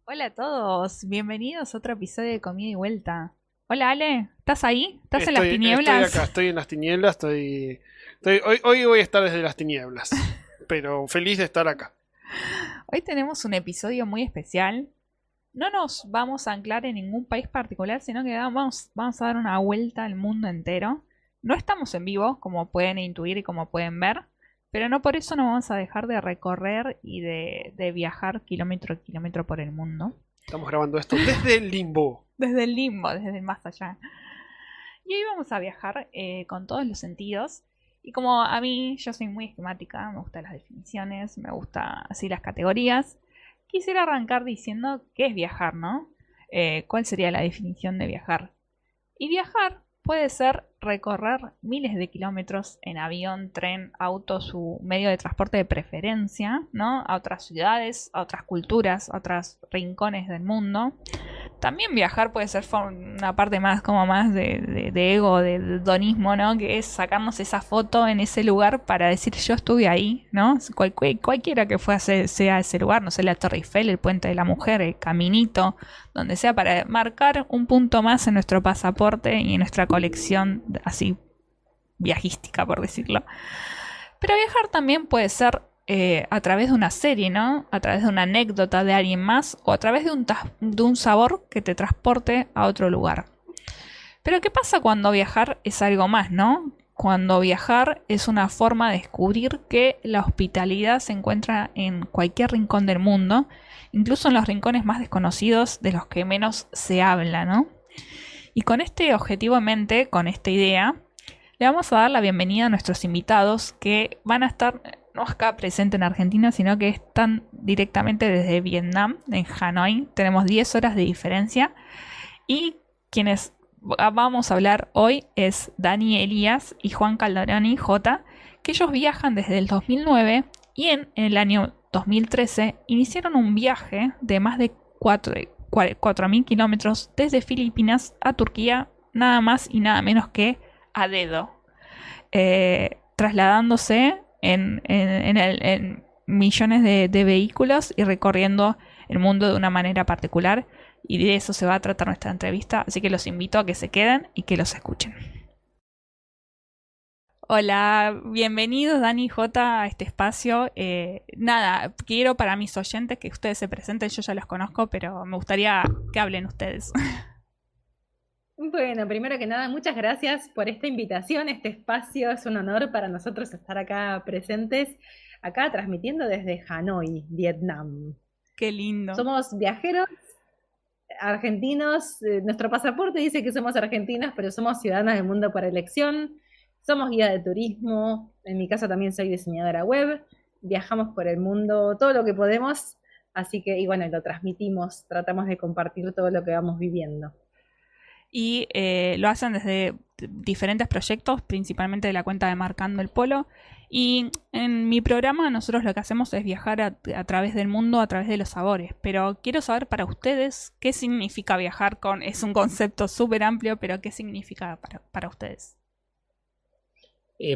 Hola a todos, bienvenidos a otro episodio de Comida y Vuelta. Hola Ale, ¿estás ahí? ¿Estás en las Estoy acá, tinieblas? estoy en las tinieblas, hoy voy a estar desde las tinieblas, pero feliz de estar acá. Hoy tenemos un episodio muy especial. No nos vamos a anclar en ningún país particular, sino que vamos a dar una vuelta al mundo entero. No estamos en vivo, como pueden intuir y como pueden ver, pero no por eso nos vamos a dejar de recorrer y de viajar kilómetro a kilómetro por el mundo. Estamos grabando esto desde el limbo. Desde el limbo, desde el más allá. Y hoy vamos a viajar con todos los sentidos. Y como a mí yo soy muy esquemática, me gustan las definiciones, me gustan así las categorías, quisiera arrancar diciendo qué es viajar, ¿no? ¿Cuál sería la definición de viajar? Y viajar puede ser recorrer miles de kilómetros en avión, tren, auto, su medio de transporte de preferencia, ¿no? A otras ciudades, a otras culturas, a otros rincones del mundo. También viajar puede ser una parte más como más de ego, de donismo, ¿no? Que es sacarnos esa foto en ese lugar para decir yo estuve ahí, ¿no? Cualquiera que sea ese lugar, no sé, la Torre Eiffel, el Puente de la Mujer, el Caminito, donde sea, para marcar un punto más en nuestro pasaporte y en nuestra colección así viajística, por decirlo. Pero viajar también puede ser a través de una serie, ¿no? A través de una anécdota de alguien más o a través de un sabor que te transporte a otro lugar. Pero ¿qué pasa cuando viajar es algo más, ¿no? Cuando viajar es una forma de descubrir que la hospitalidad se encuentra en cualquier rincón del mundo, incluso en los rincones más desconocidos de los que menos se habla, ¿no? Y con este objetivo en mente, con esta idea, le vamos a dar la bienvenida a nuestros invitados que van a estar no acá presentes en Argentina, sino que están directamente desde Vietnam, en Hanoi. Tenemos 10 horas de diferencia. Y quienes vamos a hablar hoy es Dani Elías y Juan Calderoni J, que ellos viajan desde el 2009 y en el año 2013 iniciaron un viaje de más de 4.000 kilómetros desde Filipinas a Turquía, nada más y nada menos que a dedo, trasladándose en millones de vehículos y recorriendo el mundo de una manera particular. Y de eso se va a tratar nuestra entrevista, así que los invito a que se queden y que los escuchen. Hola, bienvenidos Dani y J a este espacio. Nada, quiero para mis oyentes que ustedes se presenten, yo ya los conozco, pero me gustaría que hablen ustedes. Bueno, primero que nada, muchas gracias por esta invitación, este espacio. Es un honor para nosotros estar acá presentes, acá transmitiendo desde Hanoi, Vietnam. Qué lindo. Somos viajeros argentinos, nuestro pasaporte dice que somos argentinos, pero somos ciudadanos del mundo por elección. Somos guía de turismo, en mi caso también soy diseñadora web. Viajamos por el mundo todo lo que podemos, así que, y bueno, lo transmitimos, tratamos de compartir todo lo que vamos viviendo. Y lo hacen desde diferentes proyectos, principalmente de la cuenta de Marcando el Polo. Y en mi programa nosotros lo que hacemos es viajar a través del mundo, a través de los sabores. Pero quiero saber para ustedes qué significa viajar con... Es un concepto súper amplio, pero ¿qué significa para ustedes?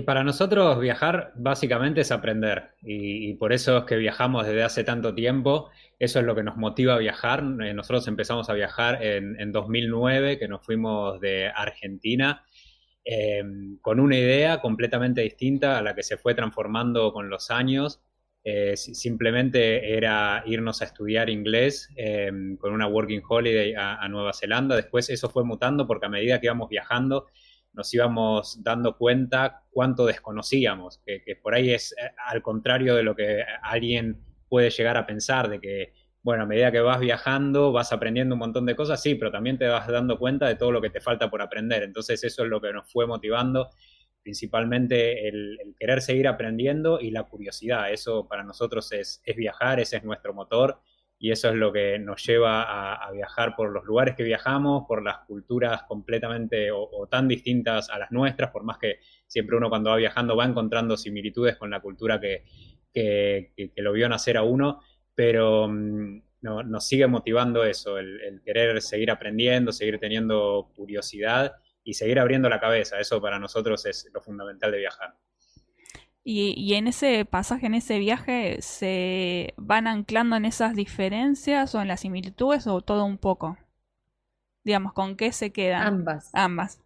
Para nosotros viajar básicamente es aprender y por eso es que viajamos desde hace tanto tiempo, eso es lo que nos motiva a viajar. Nosotros empezamos a viajar en 2009, que nos fuimos de Argentina, eh, con una idea completamente distinta a la que se fue transformando con los años. Simplemente era irnos a estudiar inglés con una working holiday a Nueva Zelanda. Después eso fue mutando porque a medida que íbamos viajando nos íbamos dando cuenta cuánto desconocíamos, que por ahí es al contrario de lo que alguien puede llegar a pensar, de que, bueno, a medida que vas viajando, vas aprendiendo un montón de cosas, sí, pero también te vas dando cuenta de todo lo que te falta por aprender. Entonces eso es lo que nos fue motivando, principalmente el querer seguir aprendiendo y la curiosidad. Eso para nosotros es viajar, ese es nuestro motor y eso es lo que nos lleva a viajar por los lugares que viajamos, por las culturas completamente o tan distintas a las nuestras, por más que siempre uno cuando va viajando va encontrando similitudes con la cultura que lo vio nacer a uno, pero no, nos sigue motivando eso, el querer seguir aprendiendo, seguir teniendo curiosidad y seguir abriendo la cabeza. Eso para nosotros es lo fundamental de viajar. Y en ese pasaje, en ese viaje, ¿se van anclando en esas diferencias o en las similitudes o todo un poco? Digamos, ¿con qué se quedan? Ambas. Ambas.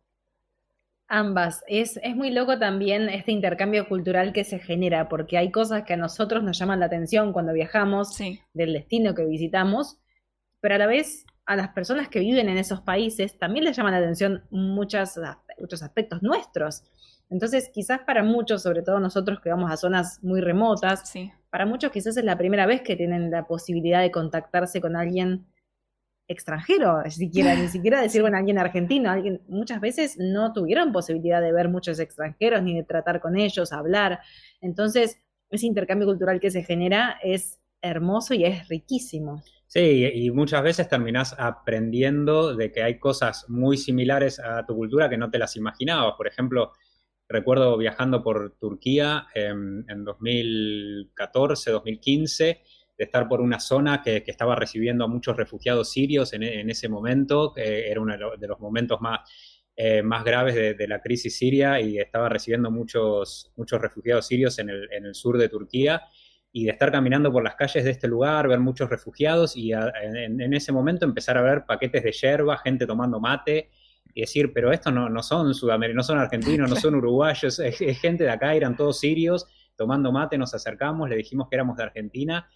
Ambas. Es muy loco también este intercambio cultural que se genera, porque hay cosas que a nosotros nos llaman la atención cuando viajamos, Sí, del destino que visitamos, pero a la vez a las personas que viven en esos países también les llaman la atención muchos aspectos nuestros. Entonces, quizás para muchos, sobre todo nosotros que vamos a zonas muy remotas, sí. para muchos quizás es la primera vez que tienen la posibilidad de contactarse con alguien extranjero, ni siquiera decir, Sí. bueno, alguien argentino, alguien, muchas veces no tuvieron posibilidad de ver muchos extranjeros, ni de tratar con ellos, hablar. Entonces, ese intercambio cultural que se genera es hermoso y es riquísimo. Sí, y muchas veces terminás aprendiendo de que hay cosas muy similares a tu cultura que no te las imaginabas. Por ejemplo, recuerdo viajando por Turquía en 2014, 2015, de estar por una zona que estaba recibiendo a muchos refugiados sirios en ese momento, que era uno de los momentos más graves de la crisis siria, y estaba recibiendo muchos refugiados sirios en el sur de Turquía, y de estar caminando por las calles de este lugar, ver muchos refugiados, y en ese momento empezar a ver paquetes de yerba, gente tomando mate, y decir, pero estos no son sudamericanos, no son argentinos, no son uruguayos, es gente de acá, eran todos sirios, tomando mate, nos acercamos, le dijimos que éramos de Argentina,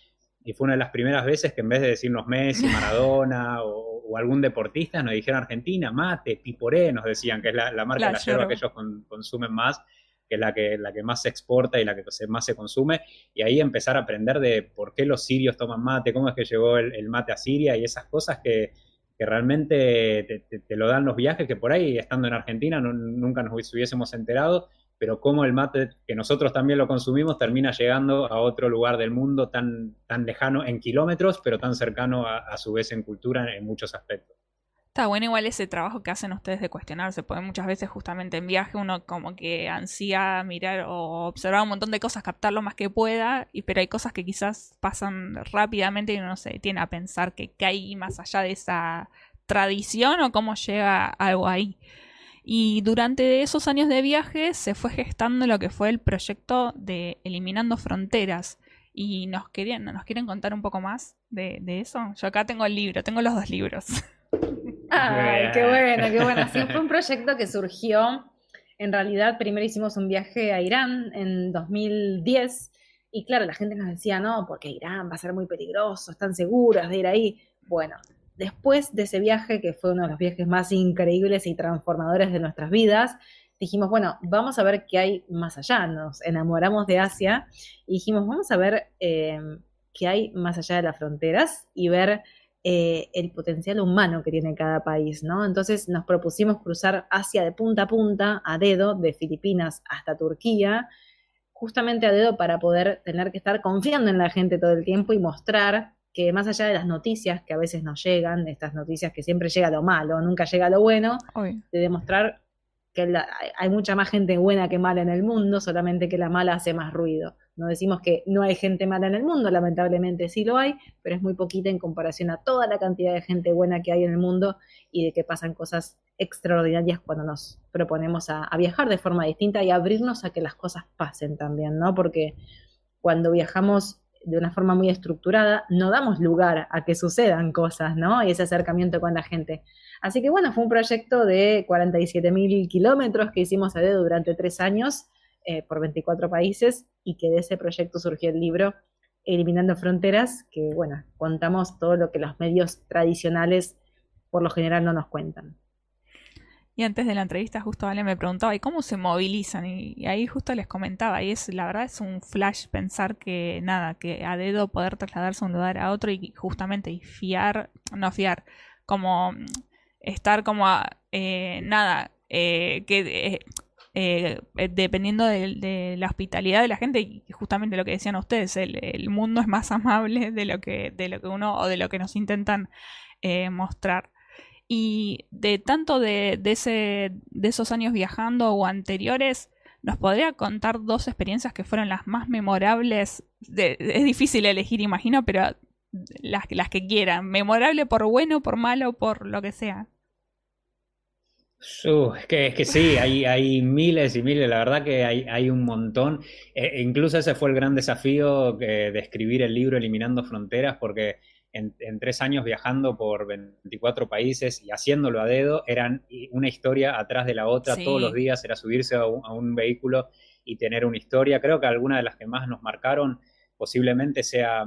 y fue una de las primeras veces que en vez de decirnos Messi, Maradona o algún deportista, nos dijeron Argentina, mate, piporé, nos decían, que es la marca de la yerba que ellos consumen más, que es la que más se exporta y la que más se consume, y ahí empezar a aprender de por qué los sirios toman mate, cómo es que llegó el mate a Siria, y esas cosas que realmente te lo dan los viajes, que por ahí, estando en Argentina, nunca nos hubiésemos enterado, pero cómo el mate, que nosotros también lo consumimos, termina llegando a otro lugar del mundo tan lejano en kilómetros, pero tan cercano a su vez en cultura en muchos aspectos. Está bueno igual ese trabajo que hacen ustedes de cuestionarse, porque muchas veces justamente en viaje uno como que ansía mirar o observar un montón de cosas, captar lo más que pueda, pero hay cosas que quizás pasan rápidamente y uno no se detiene a pensar que hay más allá de esa tradición o cómo llega algo ahí. Y durante esos años de viaje se fue gestando lo que fue el proyecto de Eliminando Fronteras. Y nos quieren contar un poco más de eso. Yo acá tengo el libro, tengo los 2 libros. Ay, qué bueno, qué bueno. Sí, fue un proyecto que surgió, en realidad primero hicimos un viaje a Irán en 2010 y claro, la gente nos decía, no, porque Irán va a ser muy peligroso, están seguros de ir ahí. Bueno, después de ese viaje, que fue uno de los viajes más increíbles y transformadores de nuestras vidas, dijimos, bueno, vamos a ver qué hay más allá. Nos enamoramos de Asia y dijimos, vamos a ver qué hay más allá de las fronteras y ver el potencial humano que tiene cada país, ¿no? Entonces nos propusimos cruzar Asia de punta a punta, a dedo, de Filipinas hasta Turquía, justamente a dedo para poder tener que estar confiando en la gente todo el tiempo y mostrar que más allá de las noticias que a veces nos llegan, estas noticias que siempre llega lo malo, nunca llega lo bueno, de demostrar que hay mucha más gente buena que mala en el mundo, solamente que la mala hace más ruido. No decimos que no hay gente mala en el mundo, lamentablemente sí lo hay, pero es muy poquita en comparación a toda la cantidad de gente buena que hay en el mundo y de que pasan cosas extraordinarias cuando nos proponemos a viajar de forma distinta y abrirnos a que las cosas pasen también, ¿no? Porque cuando viajamos de una forma muy estructurada, no damos lugar a que sucedan cosas, ¿no? Y ese acercamiento con la gente. Así que bueno, fue un proyecto de 47.000 kilómetros que hicimos a dedo durante 3 años por 24 países y que de ese proyecto surgió el libro Eliminando Fronteras, que bueno, contamos todo lo que los medios tradicionales por lo general no nos cuentan. Y antes de la entrevista justo Vale me preguntaba, ¿y cómo se movilizan? Y ahí justo les comentaba, y la verdad es un flash pensar que nada, que a dedo poder trasladarse de un lugar a otro y justamente como estar como dependiendo de la hospitalidad de la gente y justamente lo que decían ustedes, el mundo es más amable de lo que uno o de lo que nos intentan mostrar. Y de tanto de esos años viajando o anteriores, ¿nos podría contar 2 experiencias que fueron las más memorables? Es difícil elegir, imagino, pero las que quieran. Memorable por bueno, por malo, por lo que sea. Es que sí, hay miles y miles, la verdad que hay un montón. Incluso ese fue el gran desafío de escribir el libro Eliminando Fronteras, porque en 3 años viajando por 24 países y haciéndolo a dedo, eran una historia atrás de la otra, todos los Sí, días era subirse a un vehículo y tener una historia. Creo que alguna de las que más nos marcaron posiblemente sea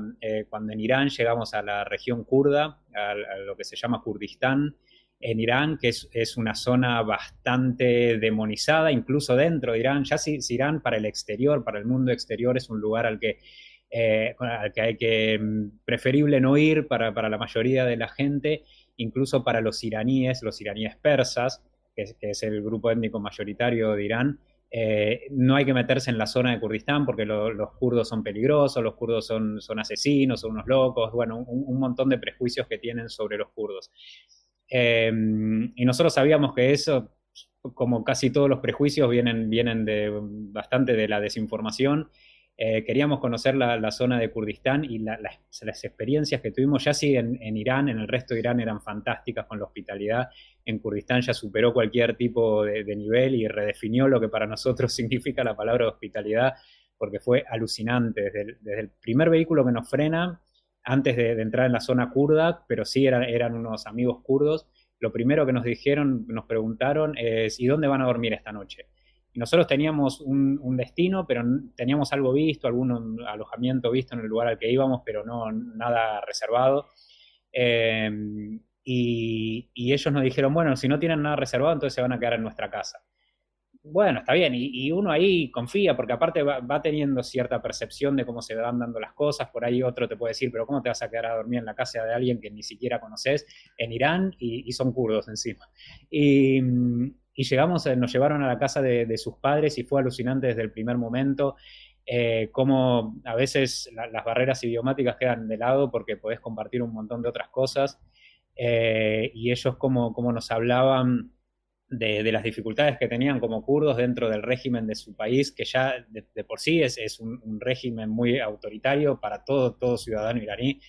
cuando en Irán llegamos a la región kurda, a lo que se llama Kurdistán en Irán, que es una zona bastante demonizada, incluso dentro de Irán. Ya si Irán para el exterior, para el mundo exterior, es un lugar al que hay que preferible no ir para la mayoría de la gente, incluso para los iraníes persas, que es el grupo étnico mayoritario de Irán. No hay que meterse en la zona de Kurdistán porque los kurdos son peligrosos, los kurdos son asesinos, son unos locos, bueno, un montón de prejuicios que tienen sobre los kurdos. Y nosotros sabíamos que eso, como casi todos los prejuicios, vienen bastante de la desinformación. Queríamos conocer la zona de Kurdistán y las experiencias que tuvimos, ya sí en Irán, en el resto de Irán eran fantásticas con la hospitalidad. En Kurdistán ya superó cualquier tipo de nivel y redefinió lo que para nosotros significa la palabra hospitalidad, porque fue alucinante. Desde el primer vehículo que nos frena, antes de entrar en la zona kurda, pero sí eran unos amigos kurdos. Lo primero que nos preguntaron es: ¿y dónde van a dormir esta noche? Y nosotros teníamos un destino, pero teníamos algo visto, algún alojamiento visto en el lugar al que íbamos, pero no nada reservado. Eh, y ellos nos dijeron: bueno, si no tienen nada reservado, entonces se van a quedar en nuestra casa. Bueno, está bien, y uno ahí confía, porque aparte va teniendo cierta percepción de cómo se van dando las cosas. Por ahí otro te puede decir: pero ¿cómo te vas a quedar a dormir en la casa de alguien que ni siquiera conoces en Irán y son kurdos encima? Y, y llegamos, nos llevaron a la casa de sus padres y fue alucinante desde el primer momento. Cómo a veces las barreras idiomáticas quedan de lado porque podés compartir un montón de otras cosas. Y ellos como nos hablaban de las dificultades que tenían como kurdos dentro del régimen de su país, que ya de por sí es un régimen muy autoritario para todo ciudadano iraní,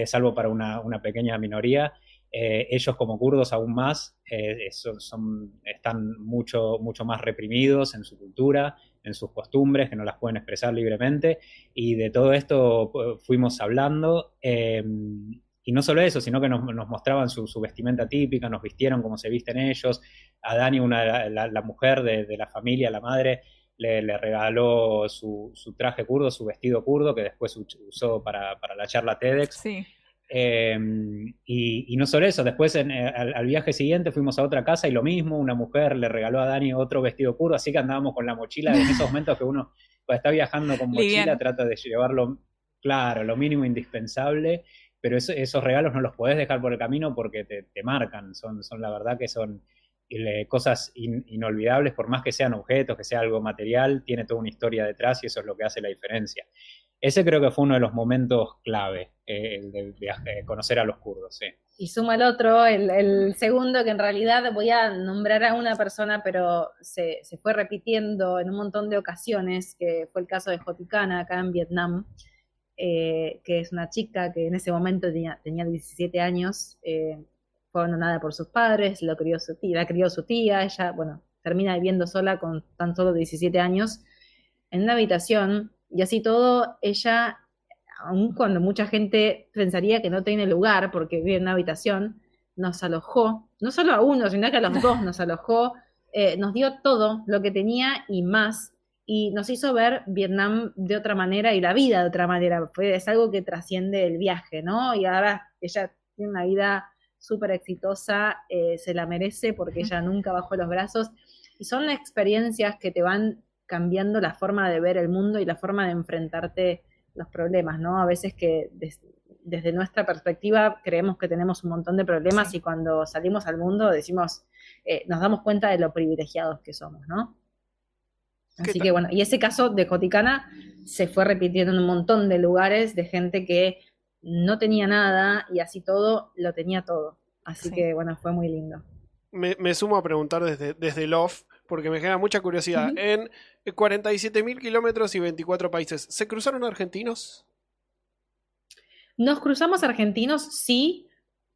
salvo para una pequeña minoría. Ellos como kurdos aún más están mucho más reprimidos en su cultura, en sus costumbres, que no las pueden expresar libremente, y de todo esto fuimos hablando. Y no solo eso, sino que nos mostraban su vestimenta típica, nos vistieron como se visten ellos. A Dani, la mujer de la familia, la madre, le regaló su traje kurdo, su vestido kurdo, que después usó para la charla TEDx. sí. Y no solo eso, después al viaje siguiente fuimos a otra casa y lo mismo, una mujer le regaló a Dani otro vestido kurdo, así que andábamos con la mochila. En esos momentos que uno, cuando está viajando con mochila, Liviano. trata de llevarlo, claro, lo mínimo indispensable, pero esos regalos no los podés dejar por el camino porque te marcan, son la verdad que son cosas inolvidables, por más que sean objetos, que sea algo material, tiene toda una historia detrás y eso es lo que hace la diferencia. Ese creo que fue uno de los momentos clave, el de conocer a los kurdos, sí. Y suma el otro, el segundo, que en realidad voy a nombrar a una persona, pero se fue repitiendo en un montón de ocasiones, que fue el caso de Joticana acá en Vietnam, que es una chica que en ese momento tenía 17 años, fue abandonada por sus padres, la crió su tía, ella, bueno, termina viviendo sola con tan solo 17 años en una habitación, y así todo, ella, aun cuando mucha gente pensaría que no tiene lugar porque vive en una habitación, nos alojó, no solo a uno, sino que a los dos nos alojó, nos dio todo lo que tenía y más, y nos hizo ver Vietnam de otra manera y la vida de otra manera. Es algo que trasciende el viaje, ¿no? Y ahora ella tiene una vida súper exitosa, se la merece porque ella nunca bajó los brazos, y son experiencias que te van cambiando la forma de ver el mundo y la forma de enfrentarte los problemas, ¿no? A veces que desde nuestra perspectiva creemos que tenemos un montón de problemas, sí, y cuando salimos al mundo decimos, nos damos cuenta de lo privilegiados que somos, ¿no? Así que bueno, y ese caso de Joticana se fue repitiendo en un montón de lugares de gente que no tenía nada y así todo lo tenía todo. Así Sí. que bueno, fue muy lindo. Me sumo a preguntar desde el off, porque me genera mucha curiosidad. Ujú. En 47.000 kilómetros y 24 países, ¿se cruzaron argentinos? Nos cruzamos argentinos, sí,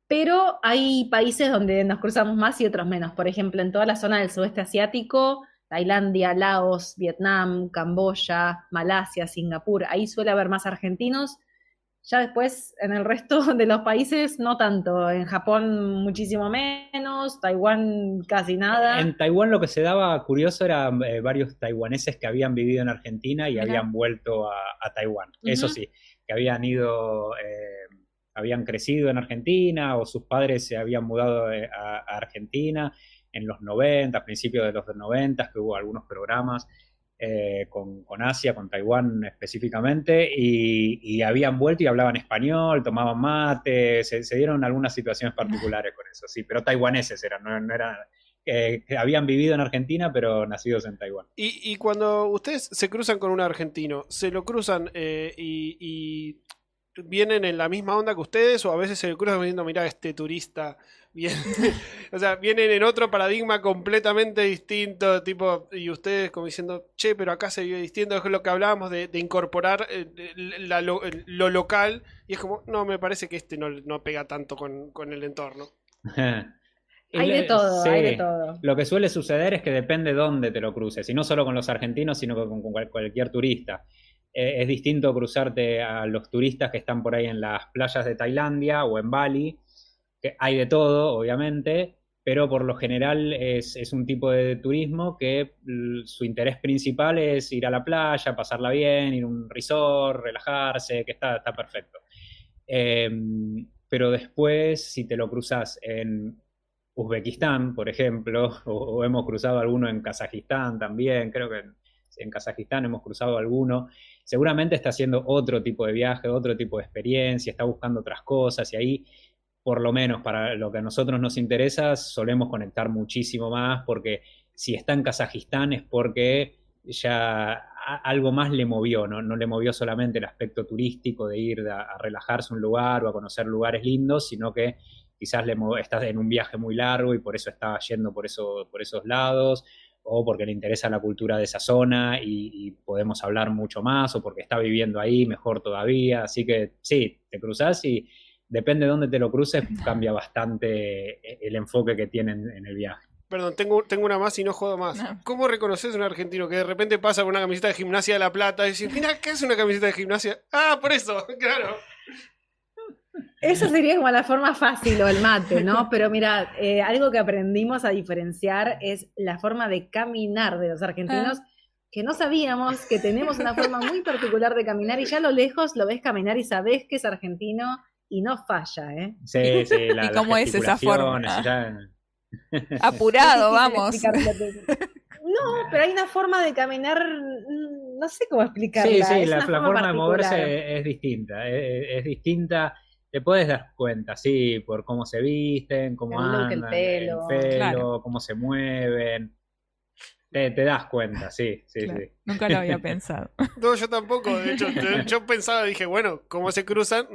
Pero hay países donde nos cruzamos más y otros menos. Por ejemplo, en toda la zona del sudeste asiático, Tailandia, Laos, Vietnam, Camboya, Malasia, Singapur, ahí suele haber más argentinos. Ya después, en el resto de los países, no tanto. En Japón muchísimo menos, Taiwán casi nada. En Taiwán lo que se daba curioso era varios taiwaneses que habían vivido en Argentina y Mirá. habían vuelto a Taiwán. Eso sí, que habían ido, habían crecido en Argentina o sus padres se habían mudado a Argentina en los 90, a principios de los 90, que hubo algunos programas con Asia, con Taiwán específicamente, y habían vuelto y hablaban español, tomaban mate, se dieron algunas situaciones particulares con eso, sí, pero taiwaneses eran, no eran, que habían vivido en Argentina, pero nacidos en Taiwán. Y cuando ustedes se cruzan con un argentino, ¿se lo cruzan y vienen en la misma onda que ustedes o a veces se lo cruzan diciendo, mirá, este turista viene? O sea, vienen en otro paradigma completamente distinto, tipo, y ustedes como diciendo, che, pero acá se vive distinto, es lo que hablábamos de incorporar lo local, y es como, no, me parece que este no pega tanto con el entorno. Hay de todo, Sí. hay de todo. Lo que suele suceder es que depende dónde te lo cruces, y no solo con los argentinos, sino con cualquier turista. Es distinto cruzarte a los turistas que están por ahí en las playas de Tailandia o en Bali, que hay de todo, obviamente, pero por lo general es un tipo de turismo que su interés principal es ir a la playa, pasarla bien, ir a un resort, relajarse, que está perfecto. Pero después, si te lo cruzas en Uzbekistán, por ejemplo, o hemos cruzado alguno en Kazajistán también, creo que en Kazajistán hemos cruzado alguno, seguramente está haciendo otro tipo de viaje, otro tipo de experiencia, está buscando otras cosas y ahí, por lo menos para lo que a nosotros nos interesa, solemos conectar muchísimo más porque si está en Kazajistán es porque ya algo más le movió, no le movió solamente el aspecto turístico de ir a relajarse a un lugar o a conocer lugares lindos, sino que quizás estás en un viaje muy largo y por eso está yendo por esos lados, o porque le interesa la cultura de esa zona y podemos hablar mucho más, o porque está viviendo ahí, mejor todavía. Así que sí, te cruzás y depende de dónde te lo cruces, cambia bastante el enfoque que tienen en el viaje. Perdón, tengo una más y no jodo más. No. ¿Cómo reconoces a un argentino que de repente pasa por una camiseta de Gimnasia de La Plata y dice, mira, ¿qué es una camiseta de gimnasia? Ah, por eso, claro. Eso sería como la forma fácil o el mate, ¿no? Pero mira, algo que aprendimos a diferenciar es la forma de caminar de los argentinos, que no sabíamos que tenemos una forma muy particular de caminar y ya a lo lejos lo ves caminar y sabés que es argentino y no falla, ¿eh? Sí, ¿Y las cómo es esa forma? gesticulaciones, Apurado, Es difícil vamos. explicártelo. No, pero hay una forma de caminar, no sé cómo explicarla. Sí, es la una forma de particular. moverse es distinta, es distinta, te puedes dar cuenta, sí, por cómo se visten, cómo El look, el andan, pelo. Claro. cómo se mueven, te das cuenta, sí. Claro, nunca lo había pensado. No, yo tampoco. De hecho, yo pensaba, dije, bueno, ¿cómo se cruzan?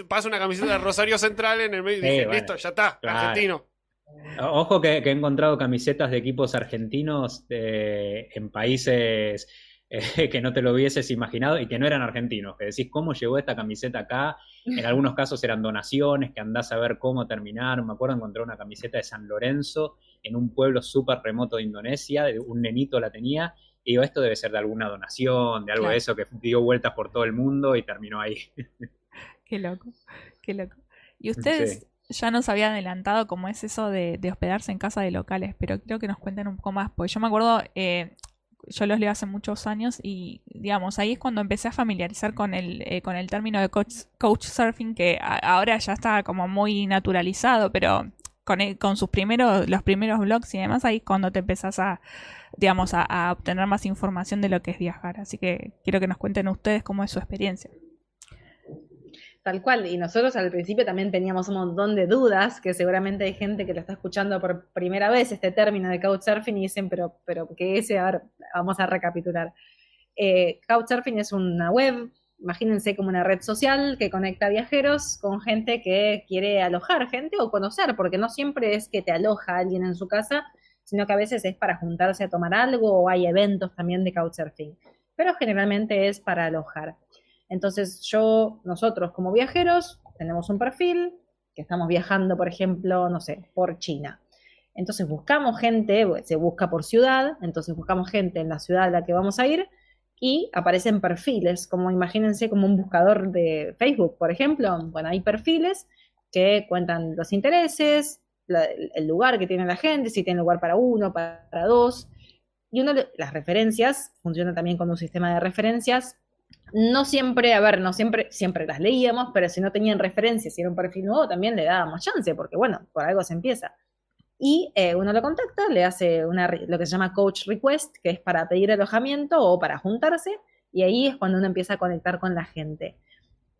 Pasa una camiseta de Rosario Central en el medio y dije, bueno, listo, ya está, claro. argentino. Ojo que he encontrado camisetas de equipos argentinos en países que no te lo hubieses imaginado y que no eran argentinos, que decís, ¿cómo llegó esta camiseta acá? En algunos casos eran donaciones, que andás a ver cómo terminaron. Me acuerdo encontré una camiseta de San Lorenzo en un pueblo súper remoto de Indonesia, un nenito la tenía, y digo, esto debe ser de alguna donación, de algo Claro. de eso que dio vueltas por todo el mundo y terminó ahí. Qué loco, qué loco. Y ustedes ya nos habían adelantado cómo es eso de hospedarse en casa de locales, pero creo que nos cuenten un poco más, porque yo me acuerdo, yo los leo hace muchos años y, digamos, ahí es cuando empecé a familiarizar con el término de couchsurfing, que ahora ya está como muy naturalizado, pero con los primeros blogs y demás, ahí es cuando te empezás a, digamos, a obtener más información de lo que es viajar. Así que quiero que nos cuenten ustedes cómo es su experiencia. Tal cual, y nosotros al principio también teníamos un montón de dudas, que seguramente hay gente que lo está escuchando por primera vez, este término de couchsurfing, y dicen, pero ¿qué es? A ver, vamos a recapitular. Couchsurfing es una web, imagínense como una red social que conecta viajeros con gente que quiere alojar gente o conocer, porque no siempre es que te aloja alguien en su casa, sino que a veces es para juntarse a tomar algo, o hay eventos también de couchsurfing, pero generalmente es para alojar. Entonces nosotros como viajeros tenemos un perfil que estamos viajando, por ejemplo, no sé, por China. Entonces buscamos gente, se busca por ciudad, entonces buscamos gente en la ciudad a la que vamos a ir y aparecen perfiles, como imagínense como un buscador de Facebook, por ejemplo. Bueno, hay perfiles que cuentan los intereses, el lugar que tiene la gente, si tiene lugar para uno, para dos. Y las referencias, funciona también con un sistema de referencias. No siempre, no siempre las leíamos, pero si no tenían referencias, si era un perfil nuevo, también le dábamos chance, porque bueno, por algo se empieza. Y uno lo contacta, le hace lo que se llama coach request, que es para pedir alojamiento o para juntarse, y ahí es cuando uno empieza a conectar con la gente.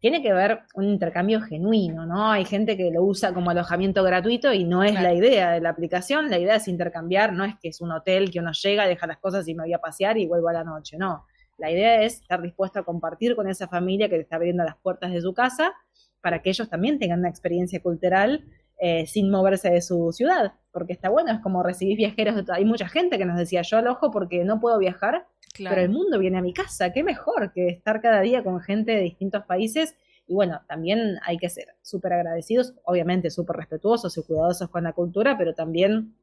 Tiene que haber un intercambio genuino, ¿no? Hay gente que lo usa como alojamiento gratuito y no es la idea de la aplicación. La idea es intercambiar, no es que es un hotel que uno llega, deja las cosas y me voy a pasear y vuelvo a la noche, no. La idea es estar dispuesto a compartir con esa familia que te está abriendo las puertas de su casa para que ellos también tengan una experiencia cultural sin moverse de su ciudad, porque está bueno, es como recibir viajeros. Hay mucha gente que nos decía, yo alojo porque no puedo viajar, pero el mundo viene a mi casa, qué mejor que estar cada día con gente de distintos países. Y bueno, también hay que ser súper agradecidos, obviamente súper respetuosos y cuidadosos con la cultura, pero también,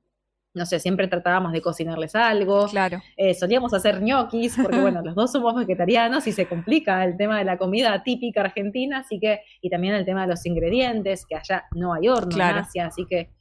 no sé, siempre tratábamos de cocinarles algo. Claro. Solíamos hacer ñoquis, porque bueno, los dos somos vegetarianos y se complica el tema de la comida típica argentina, así que, y también el tema de los ingredientes, que allá no hay horno en Asia, así que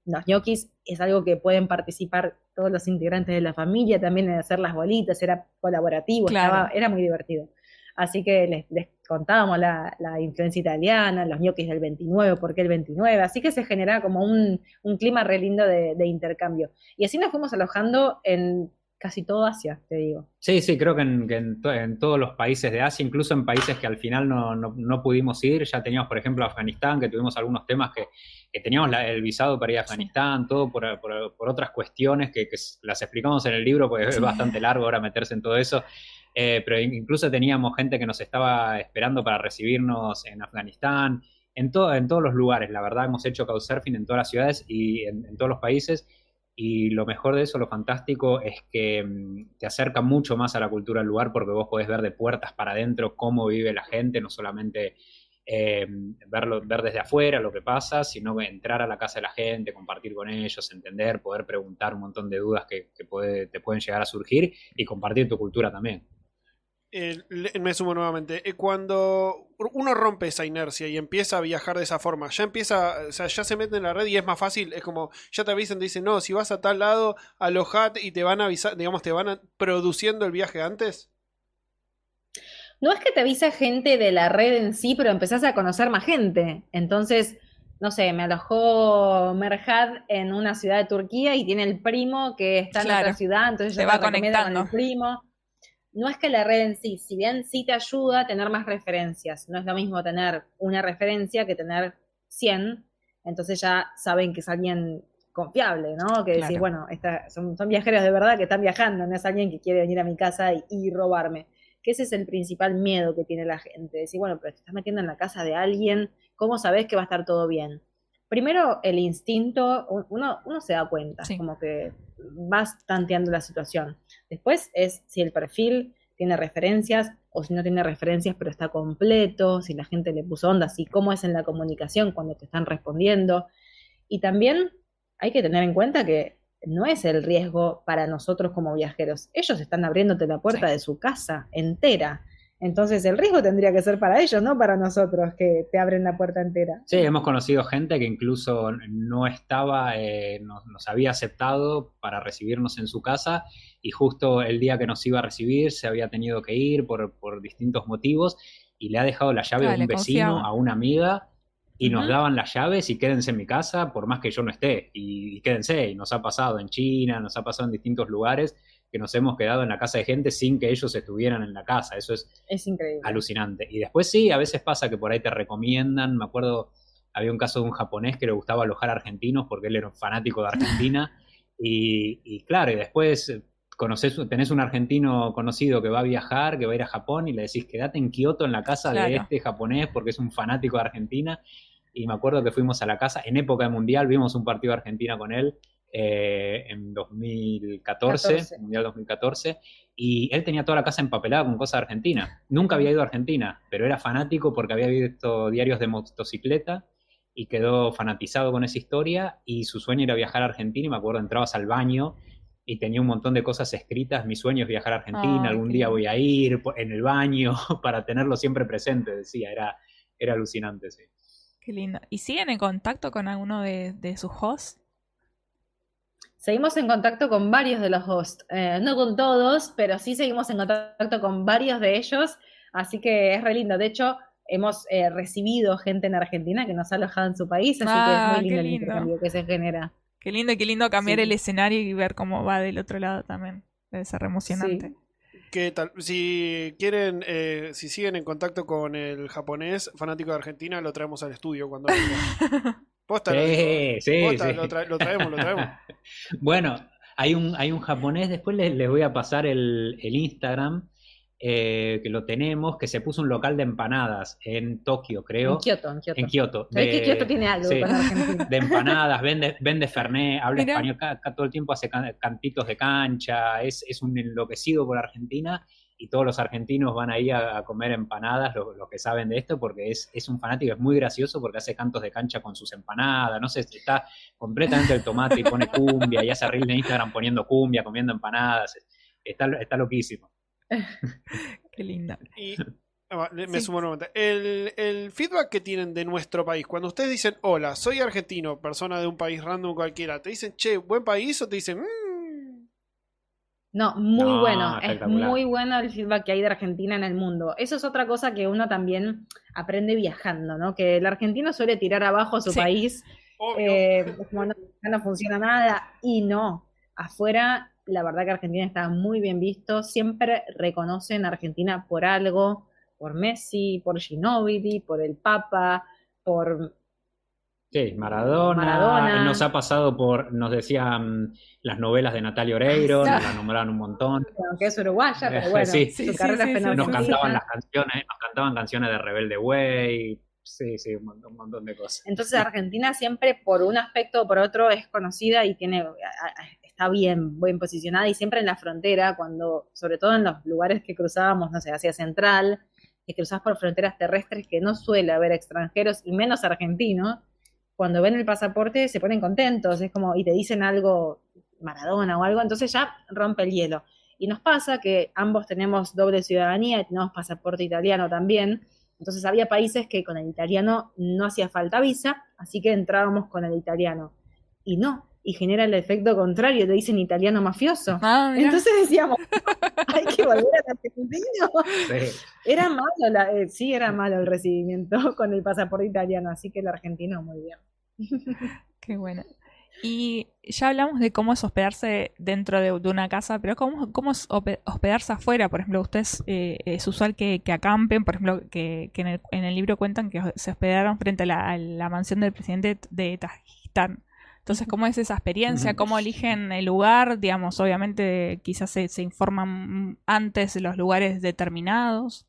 los ñoquis es algo que pueden participar todos los integrantes de la familia, también en hacer las bolitas, era colaborativo, era muy divertido. Así que les contábamos la influencia italiana, los ñoquis del 29, ¿por qué el 29? Así que se genera como un clima re lindo de intercambio. Y así nos fuimos alojando en casi todo Asia, te digo. Sí, creo que en todos los países de Asia, incluso en países que al final no pudimos ir. Ya teníamos, por ejemplo, Afganistán, que tuvimos algunos temas que teníamos el visado para ir a Afganistán, todo por otras cuestiones que las explicamos en el libro, porque es bastante largo ahora meterse en todo eso. Pero incluso teníamos gente que nos estaba esperando para recibirnos en Afganistán, en todos los lugares. La verdad, hemos hecho couchsurfing en todas las ciudades y en todos los países. Y lo mejor de eso, lo fantástico, es que te acerca mucho más a la cultura del lugar, porque vos podés ver de puertas para adentro cómo vive la gente, no solamente ver desde afuera lo que pasa, sino entrar a la casa de la gente, compartir con ellos, entender, poder preguntar un montón de dudas que te pueden llegar a surgir y compartir tu cultura también. Me sumo nuevamente. Cuando uno rompe esa inercia y empieza a viajar de esa forma, ya se mete en la red y es más fácil. Es como, ya te avisan, te dicen, no, si vas a tal lado, alojate, y te van a avisar, digamos, te van produciendo el viaje antes. No es que te avisa gente de la red en sí, pero empezás a conocer más gente. Entonces, no sé, me alojó Merhad en una ciudad de Turquía y tiene el primo que está en otra ciudad, entonces te yo va te recomiendo conectando con el primo. No es que la red en sí, si bien sí te ayuda a tener más referencias, no es lo mismo tener una referencia que tener 100, entonces ya saben que es alguien confiable, ¿no? Que decir, bueno, son viajeros de verdad que están viajando, no es alguien que quiere venir a mi casa y robarme. Que ese es el principal miedo que tiene la gente, decir, bueno, pero te estás metiendo en la casa de alguien, ¿cómo sabes que va a estar todo bien? Primero, el instinto, uno se da cuenta, como que vas tanteando la situación. Después es si el perfil tiene referencias o si no tiene referencias pero está completo, si la gente le puso onda, si cómo es en la comunicación cuando te están respondiendo. Y también hay que tener en cuenta que no es el riesgo para nosotros como viajeros. Ellos están abriéndote la puerta de su casa entera. Entonces el riesgo tendría que ser para ellos, no para nosotros, que te abren la puerta entera. Sí, hemos conocido gente que incluso no estaba, nos había aceptado para recibirnos en su casa, y justo el día que nos iba a recibir se había tenido que ir por distintos motivos, y le ha dejado la llave a un vecino, a una amiga, y nos daban las llaves y quédense en mi casa por más que yo no esté, y quédense. Y nos ha pasado en China, nos ha pasado en distintos lugares, que nos hemos quedado en la casa de gente sin que ellos estuvieran en la casa. Eso es increíble, alucinante. Y después sí, a veces pasa que por ahí te recomiendan. Me acuerdo, había un caso de un japonés que le gustaba alojar a argentinos porque él era un fanático de Argentina. y claro, y después tenés un argentino conocido que va a viajar, que va a ir a Japón, y le decís, quédate en Kioto en la casa de este japonés porque es un fanático de Argentina. Y me acuerdo que fuimos a la casa en época de Mundial, vimos un partido de Argentina con él, en 2014, Mundial 2014, y él tenía toda la casa empapelada con cosas de Argentina. Nunca había ido a Argentina, pero era fanático porque había visto diarios de motocicleta, y quedó fanatizado con esa historia y su sueño era viajar a Argentina y me acuerdo, entrabas al baño y tenía un montón de cosas escritas, mi sueño es viajar a Argentina, Ay, algún qué día lindo. voy a ir en el baño para tenerlo siempre presente, decía, era alucinante, sí. Qué lindo. ¿Y siguen en contacto con alguno de sus hosts? Seguimos en contacto con varios de los hosts, no con todos, pero sí seguimos en contacto con varios de ellos, así que es re lindo. De hecho, hemos recibido gente en Argentina que nos ha alojado en su país, así que es muy Ah, qué lindo el lindo. intercambio que se genera. Qué lindo cambiar el Sí, escenario y ver cómo va del otro lado también. Debe ser re emocionante. sí. ¿Qué tal? Si quieren, si siguen en contacto con el japonés fanático de Argentina, lo traemos al estudio cuando venga. Posta lo digo, ¿eh? Sí, sí, Posta, sí. lo traemos, lo traemos. Bueno, hay un japonés, después les voy a pasar el Instagram, que lo tenemos, que se puso un local de empanadas en Tokio, En creo, Kioto, en en Kioto. Kioto, ¿Sabés que Kioto tiene algo sí, con Argentina? de empanadas, vende Fernet, habla Mirá, español, acá todo el tiempo hace cantitos de cancha, es un enloquecido por Argentina y todos los argentinos van ahí a comer empanadas, los que saben de esto, porque es un fanático, es muy gracioso porque hace cantos de cancha con sus empanadas, no sé, está completamente el tomate y pone cumbia y hace reel de Instagram poniendo cumbia, comiendo empanadas, está loquísimo. qué lindo. Y me Sí. sumo nuevamente. El feedback que tienen de nuestro país, cuando ustedes dicen, hola, soy argentino, persona de un país random cualquiera, ¿te dicen, che, buen país? ¿O te dicen, No, muy bueno, No, es espectacular. muy bueno el feedback que hay de Argentina en el mundo. Eso es otra cosa que uno también aprende viajando, ¿no? Que el argentino suele tirar abajo a su Sí, país, obvio? es como no, acá no funciona nada, y no, afuera la verdad que Argentina está muy bien visto, siempre reconocen a Argentina por algo, por Messi, por Ginóbili, por el Papa, por Sí, Maradona, nos Maradona, ha pasado nos decían las novelas de Natalia ah, Oreiro, sí, nos la nombraron un montón. aunque es uruguaya, pero bueno, Sí, sí, su sí, carrera sí, fue en sí, nos sí, sí. cantaban Argentina. las canciones, nos cantaban canciones de Rebelde Way, sí, sí, un montón de cosas. Entonces Argentina siempre por un aspecto o por otro es conocida y tiene, está bien posicionada y siempre en la frontera, cuando, sobre todo en los lugares que cruzábamos, no sé, hacia Central, que cruzás por fronteras terrestres que no suele haber extranjeros y menos argentinos, cuando ven el pasaporte se ponen contentos, es como, y te dicen algo, Maradona o algo, entonces ya rompe el hielo. Y nos pasa que ambos tenemos doble ciudadanía y tenemos pasaporte italiano también, entonces había países que con el italiano no hacía falta visa, así que entrábamos con el italiano. Y no, y genera el efecto contrario, te dicen italiano mafioso. Ah, mira. Entonces decíamos, hay que volver al argentino. Sí. Era malo, sí, era malo el recibimiento con el pasaporte italiano, así que el argentino muy bien. Qué bueno. Y ya hablamos de cómo es hospedarse dentro de una casa, pero cómo es hospedarse afuera. Por ejemplo, ustedes es usual que acampen, por ejemplo, que en el libro cuentan que se hospedaron frente a la mansión del presidente de Tajikistán. Entonces, ¿cómo es esa experiencia? ¿Cómo eligen el lugar? Digamos, obviamente quizás se informan antes de los lugares determinados.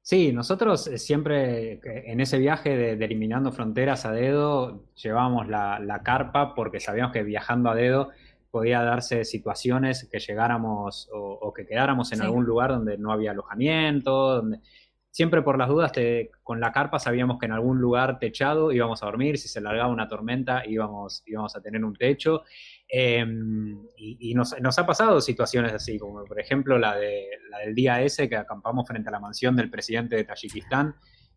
Sí, nosotros siempre en ese viaje de eliminando fronteras a dedo llevábamos la carpa porque sabíamos que viajando a dedo podía darse situaciones que llegáramos o que quedáramos en Sí. algún lugar donde no había alojamiento, donde siempre por las dudas con la carpa sabíamos que en algún lugar techado íbamos a dormir, si se largaba una tormenta íbamos a tener un techo. Y nos ha pasado situaciones así, como por ejemplo la del día ese que acampamos frente a la mansión del presidente de Tayikistán,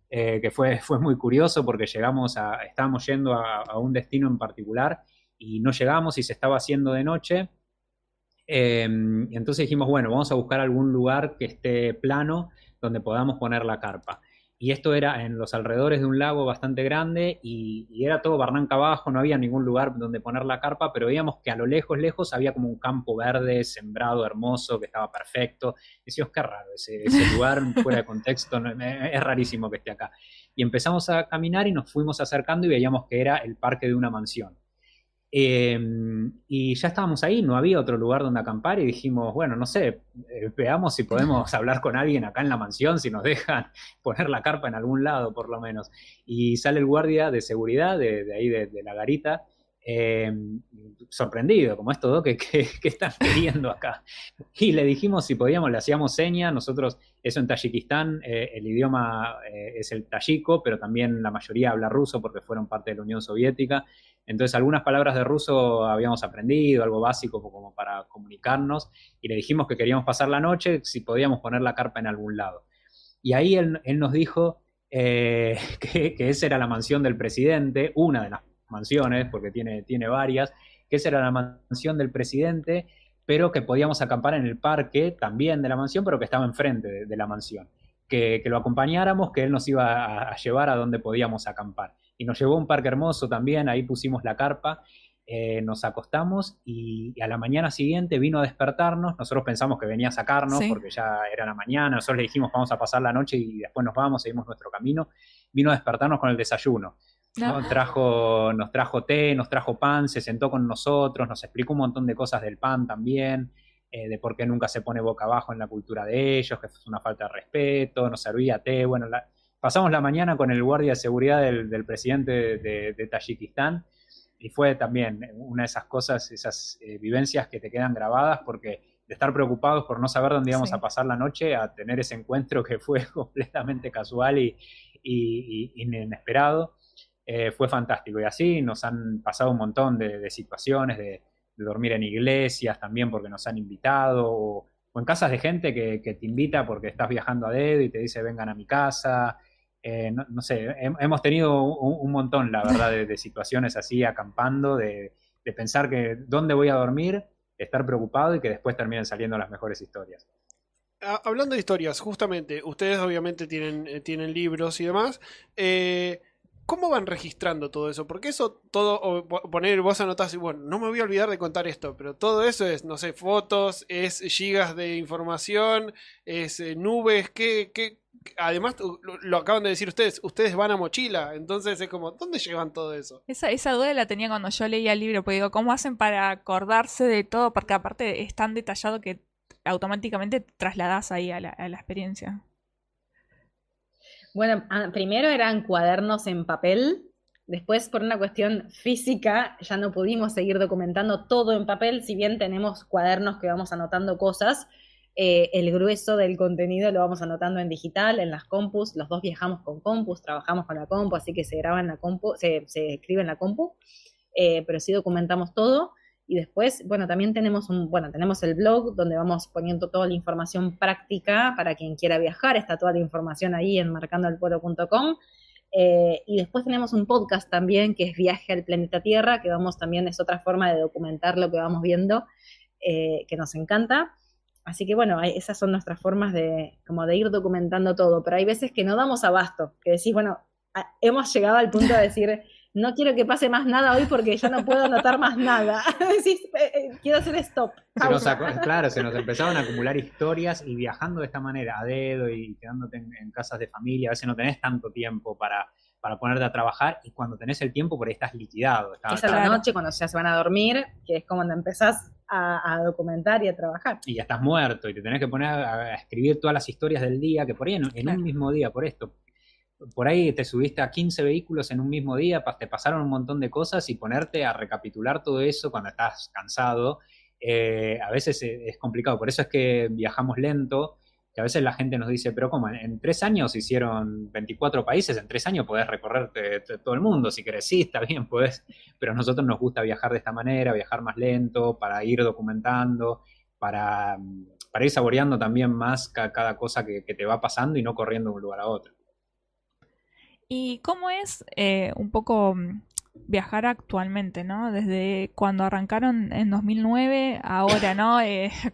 que fue muy curioso porque estábamos yendo a un destino en particular y no llegamos y se estaba haciendo de noche. Y entonces dijimos, bueno, vamos a buscar algún lugar que esté plano donde podamos poner la carpa. Y esto era en los alrededores de un lago bastante grande y era todo barranca abajo, no había ningún lugar donde poner la carpa, pero veíamos que a lo lejos había como un campo verde, sembrado, hermoso, que estaba perfecto. Decíamos, qué raro, ese lugar fuera de contexto, es rarísimo que esté acá. Y empezamos a caminar y nos fuimos acercando y veíamos que era el parque de una mansión. Y ya estábamos ahí, no había otro lugar donde acampar y dijimos, bueno, no sé, veamos si podemos hablar con alguien acá en la mansión, si nos dejan poner la carpa en algún lado por lo menos. Y sale el guardia de seguridad de ahí de la garita sorprendido, como esto, ¿no? ¿Qué están queriendo acá? Y le dijimos si podíamos, le hacíamos señas. Nosotros, eso en Tayikistán, el idioma es el tayiko, pero también la mayoría habla ruso porque fueron parte de la Unión Soviética. Entonces algunas palabras de ruso habíamos aprendido, algo básico como para comunicarnos, y le dijimos que queríamos pasar la noche, si podíamos poner la carpa en algún lado. Y ahí él nos dijo que esa era la mansión del presidente, una de las mansiones, porque tiene varias, que esa era la mansión del presidente, pero que podíamos acampar en el parque también de la mansión, pero que estaba enfrente de la mansión. Que lo acompañáramos, que él nos iba a llevar a donde podíamos acampar. Y nos llevó a un parque hermoso también, ahí pusimos la carpa, nos acostamos y a la mañana siguiente vino a despertarnos. Nosotros pensamos que venía a sacarnos, sí, porque ya era la mañana. Nosotros le dijimos vamos a pasar la noche y después nos vamos, seguimos nuestro camino. Vino a despertarnos con el desayuno. ¿No? Nos trajo té, nos trajo pan, se sentó con nosotros, nos explicó un montón de cosas del pan también, de por qué nunca se pone boca abajo en la cultura de ellos, que es una falta de respeto, nos servía té. Bueno, pasamos la mañana con el guardia de seguridad del presidente de Tayikistán, y fue también una de esas cosas, esas vivencias que te quedan grabadas, porque de estar preocupados por no saber dónde íbamos, sí, a pasar la noche, a tener ese encuentro que fue completamente casual y inesperado. Fue fantástico, y así nos han pasado un montón de situaciones, de dormir en iglesias también porque nos han invitado, o en casas de gente que te invita porque estás viajando a dedo y te dice vengan a mi casa. No sé, hemos tenido un montón, la verdad, de situaciones así acampando, de pensar que dónde voy a dormir, estar preocupado y que después terminen saliendo las mejores historias. Hablando de historias, justamente, ustedes obviamente tienen libros y demás. ¿Cómo van registrando todo eso? Porque eso todo, poner, vos anotás y bueno, no me voy a olvidar de contar esto, pero todo eso es, no sé, fotos, es gigas de información, es nubes, además lo acaban de decir ustedes van a mochila, entonces es como, ¿dónde llevan todo eso? Esa duda la tenía cuando yo leía el libro, porque digo, ¿cómo hacen para acordarse de todo? Porque aparte es tan detallado que automáticamente te trasladás ahí a la experiencia. Bueno, primero eran cuadernos en papel, después por una cuestión física ya no pudimos seguir documentando todo en papel, si bien tenemos cuadernos que vamos anotando cosas, el grueso del contenido lo vamos anotando en digital, en las compus. Los dos viajamos con compus, trabajamos con la compu, así que se graba en la compu, se escribe en la compu, pero sí documentamos todo. Y después, bueno, también tenemos el blog donde vamos poniendo toda la información práctica para quien quiera viajar. Está toda la información ahí en marcandoelpolo.com. Y después tenemos un podcast también que es Viaje al Planeta Tierra, que también es otra forma de documentar lo que vamos viendo, que nos encanta. Así que bueno, esas son nuestras formas de ir documentando todo. Pero hay veces que no damos abasto, que decís, bueno, hemos llegado al punto de decir, no quiero que pase más nada hoy porque ya no puedo anotar más nada. Decís, quiero hacer stop. Claro, se nos empezaban a acumular historias, y viajando de esta manera, a dedo y quedándote en casas de familia, a veces no tenés tanto tiempo para ponerte a trabajar, y cuando tenés el tiempo por ahí estás liquidado. Esa es la noche cuando ya se van a dormir, que es como cuando empezás a documentar y a trabajar. Y ya estás muerto y te tenés que poner a escribir todas las historias del día, que por ahí en un mismo día, por ahí te subiste a 15 vehículos en un mismo día, te pasaron un montón de cosas, y ponerte a recapitular todo eso cuando estás cansado, a veces es complicado. Por eso es que viajamos lento, que a veces la gente nos dice, pero ¿cómo? En 3 años hicieron 24 países, en 3 años podés recorrerte todo el mundo, si querés, sí, está bien, podés, pero a nosotros nos gusta viajar de esta manera, viajar más lento, para ir documentando, para ir saboreando también más cada cosa que te va pasando y no corriendo de un lugar a otro. ¿Y cómo es un poco viajar actualmente, ¿no? Desde cuando arrancaron en 2009, ahora, ¿no?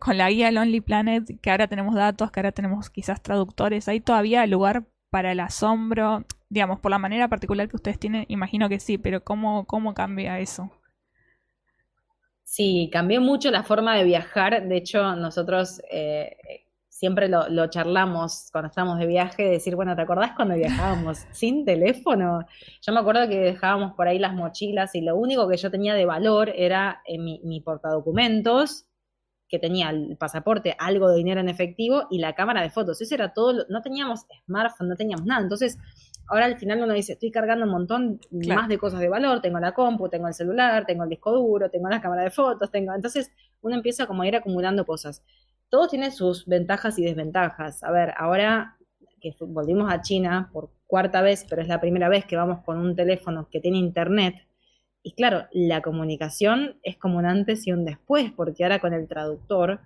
Con la guía Lonely Planet, que ahora tenemos datos, que ahora tenemos quizás traductores, ¿hay todavía lugar para el asombro? Digamos, por la manera particular que ustedes tienen, imagino que sí, pero ¿cómo cambia eso? Sí, cambió mucho la forma de viajar. De hecho, nosotros siempre lo charlamos cuando estábamos de viaje, de decir, bueno, ¿te acordás cuando viajábamos sin teléfono? Yo me acuerdo que dejábamos por ahí las mochilas y lo único que yo tenía de valor era mi portadocumentos, que tenía el pasaporte, algo de dinero en efectivo y la cámara de fotos. Eso era todo, no teníamos smartphone, no teníamos nada. Entonces, Ahora al final uno dice, estoy cargando un montón Claro. más de cosas de valor, tengo la compu, tengo el celular, tengo el disco duro, tengo la cámara de fotos, entonces uno empieza como a ir acumulando cosas. Todo tiene sus ventajas y desventajas. A ver, ahora que volvimos a China por cuarta vez, pero es la primera vez que vamos con un teléfono que tiene internet, y claro, la comunicación es como un antes y un después, porque ahora con el traductor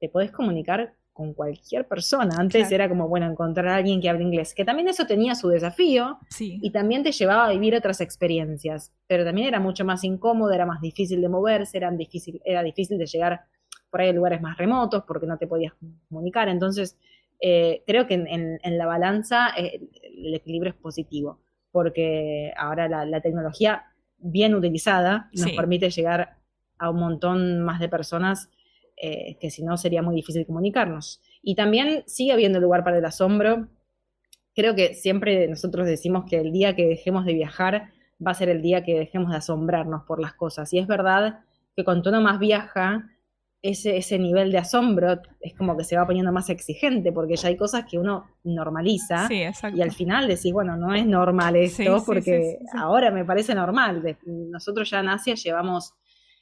te podés comunicar con cualquier persona. Antes Claro. era como, bueno, encontrar a alguien que hable inglés, que también eso tenía su desafío Sí. y también te llevaba a vivir otras experiencias, pero también era mucho más incómodo, era más difícil de moverse, era difícil de llegar por ahí a lugares más remotos porque no te podías comunicar. Entonces, creo que en la balanza el equilibrio es positivo, porque ahora la tecnología bien utilizada nos Sí. permite llegar a un montón más de personas que si no sería muy difícil comunicarnos. Y también sigue habiendo lugar para el asombro. Creo que siempre nosotros decimos que el día que dejemos de viajar va a ser el día que dejemos de asombrarnos por las cosas. Y es verdad que cuanto uno más viaja, ese nivel de asombro es como que se va poniendo más exigente, porque ya hay cosas que uno normaliza Sí, exacto. y al final decís, bueno, no es normal esto, Sí, porque sí. ahora me parece normal. Nosotros ya en Asia llevamos,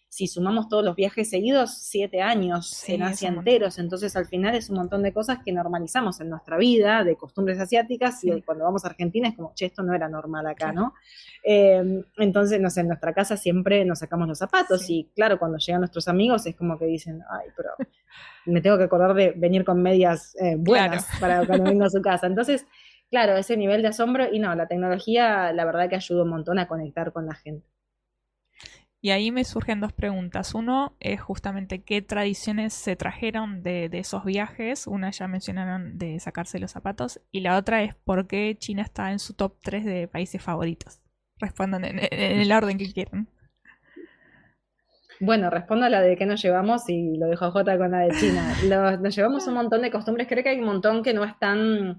si sumamos todos los viajes seguidos, 7 años Sí, en es Asia un montón. enteros, entonces al final es un montón de cosas que normalizamos en nuestra vida, de costumbres asiáticas, Sí. y cuando vamos a Argentina es como, che, esto no era normal acá, Claro. ¿no? Entonces, no sé, en nuestra casa siempre nos sacamos los zapatos, Sí. y claro, cuando llegan nuestros amigos es como que dicen, ay, pero me tengo que acordar de venir con medias buenas para cuando vengo a su casa. Entonces, claro, ese nivel de asombro, y no, la tecnología la verdad que ayuda un montón a conectar con la gente. Y ahí me surgen dos preguntas. Uno es justamente qué tradiciones se trajeron de esos viajes. Una ya mencionaron de sacarse los zapatos. Y la otra es por qué China está en su top 3 de países favoritos. Respondan en el orden que quieran. Bueno, respondo a la de qué nos llevamos y lo dejo a Jota con la de China. Nos llevamos un montón de costumbres, creo que hay un montón que no están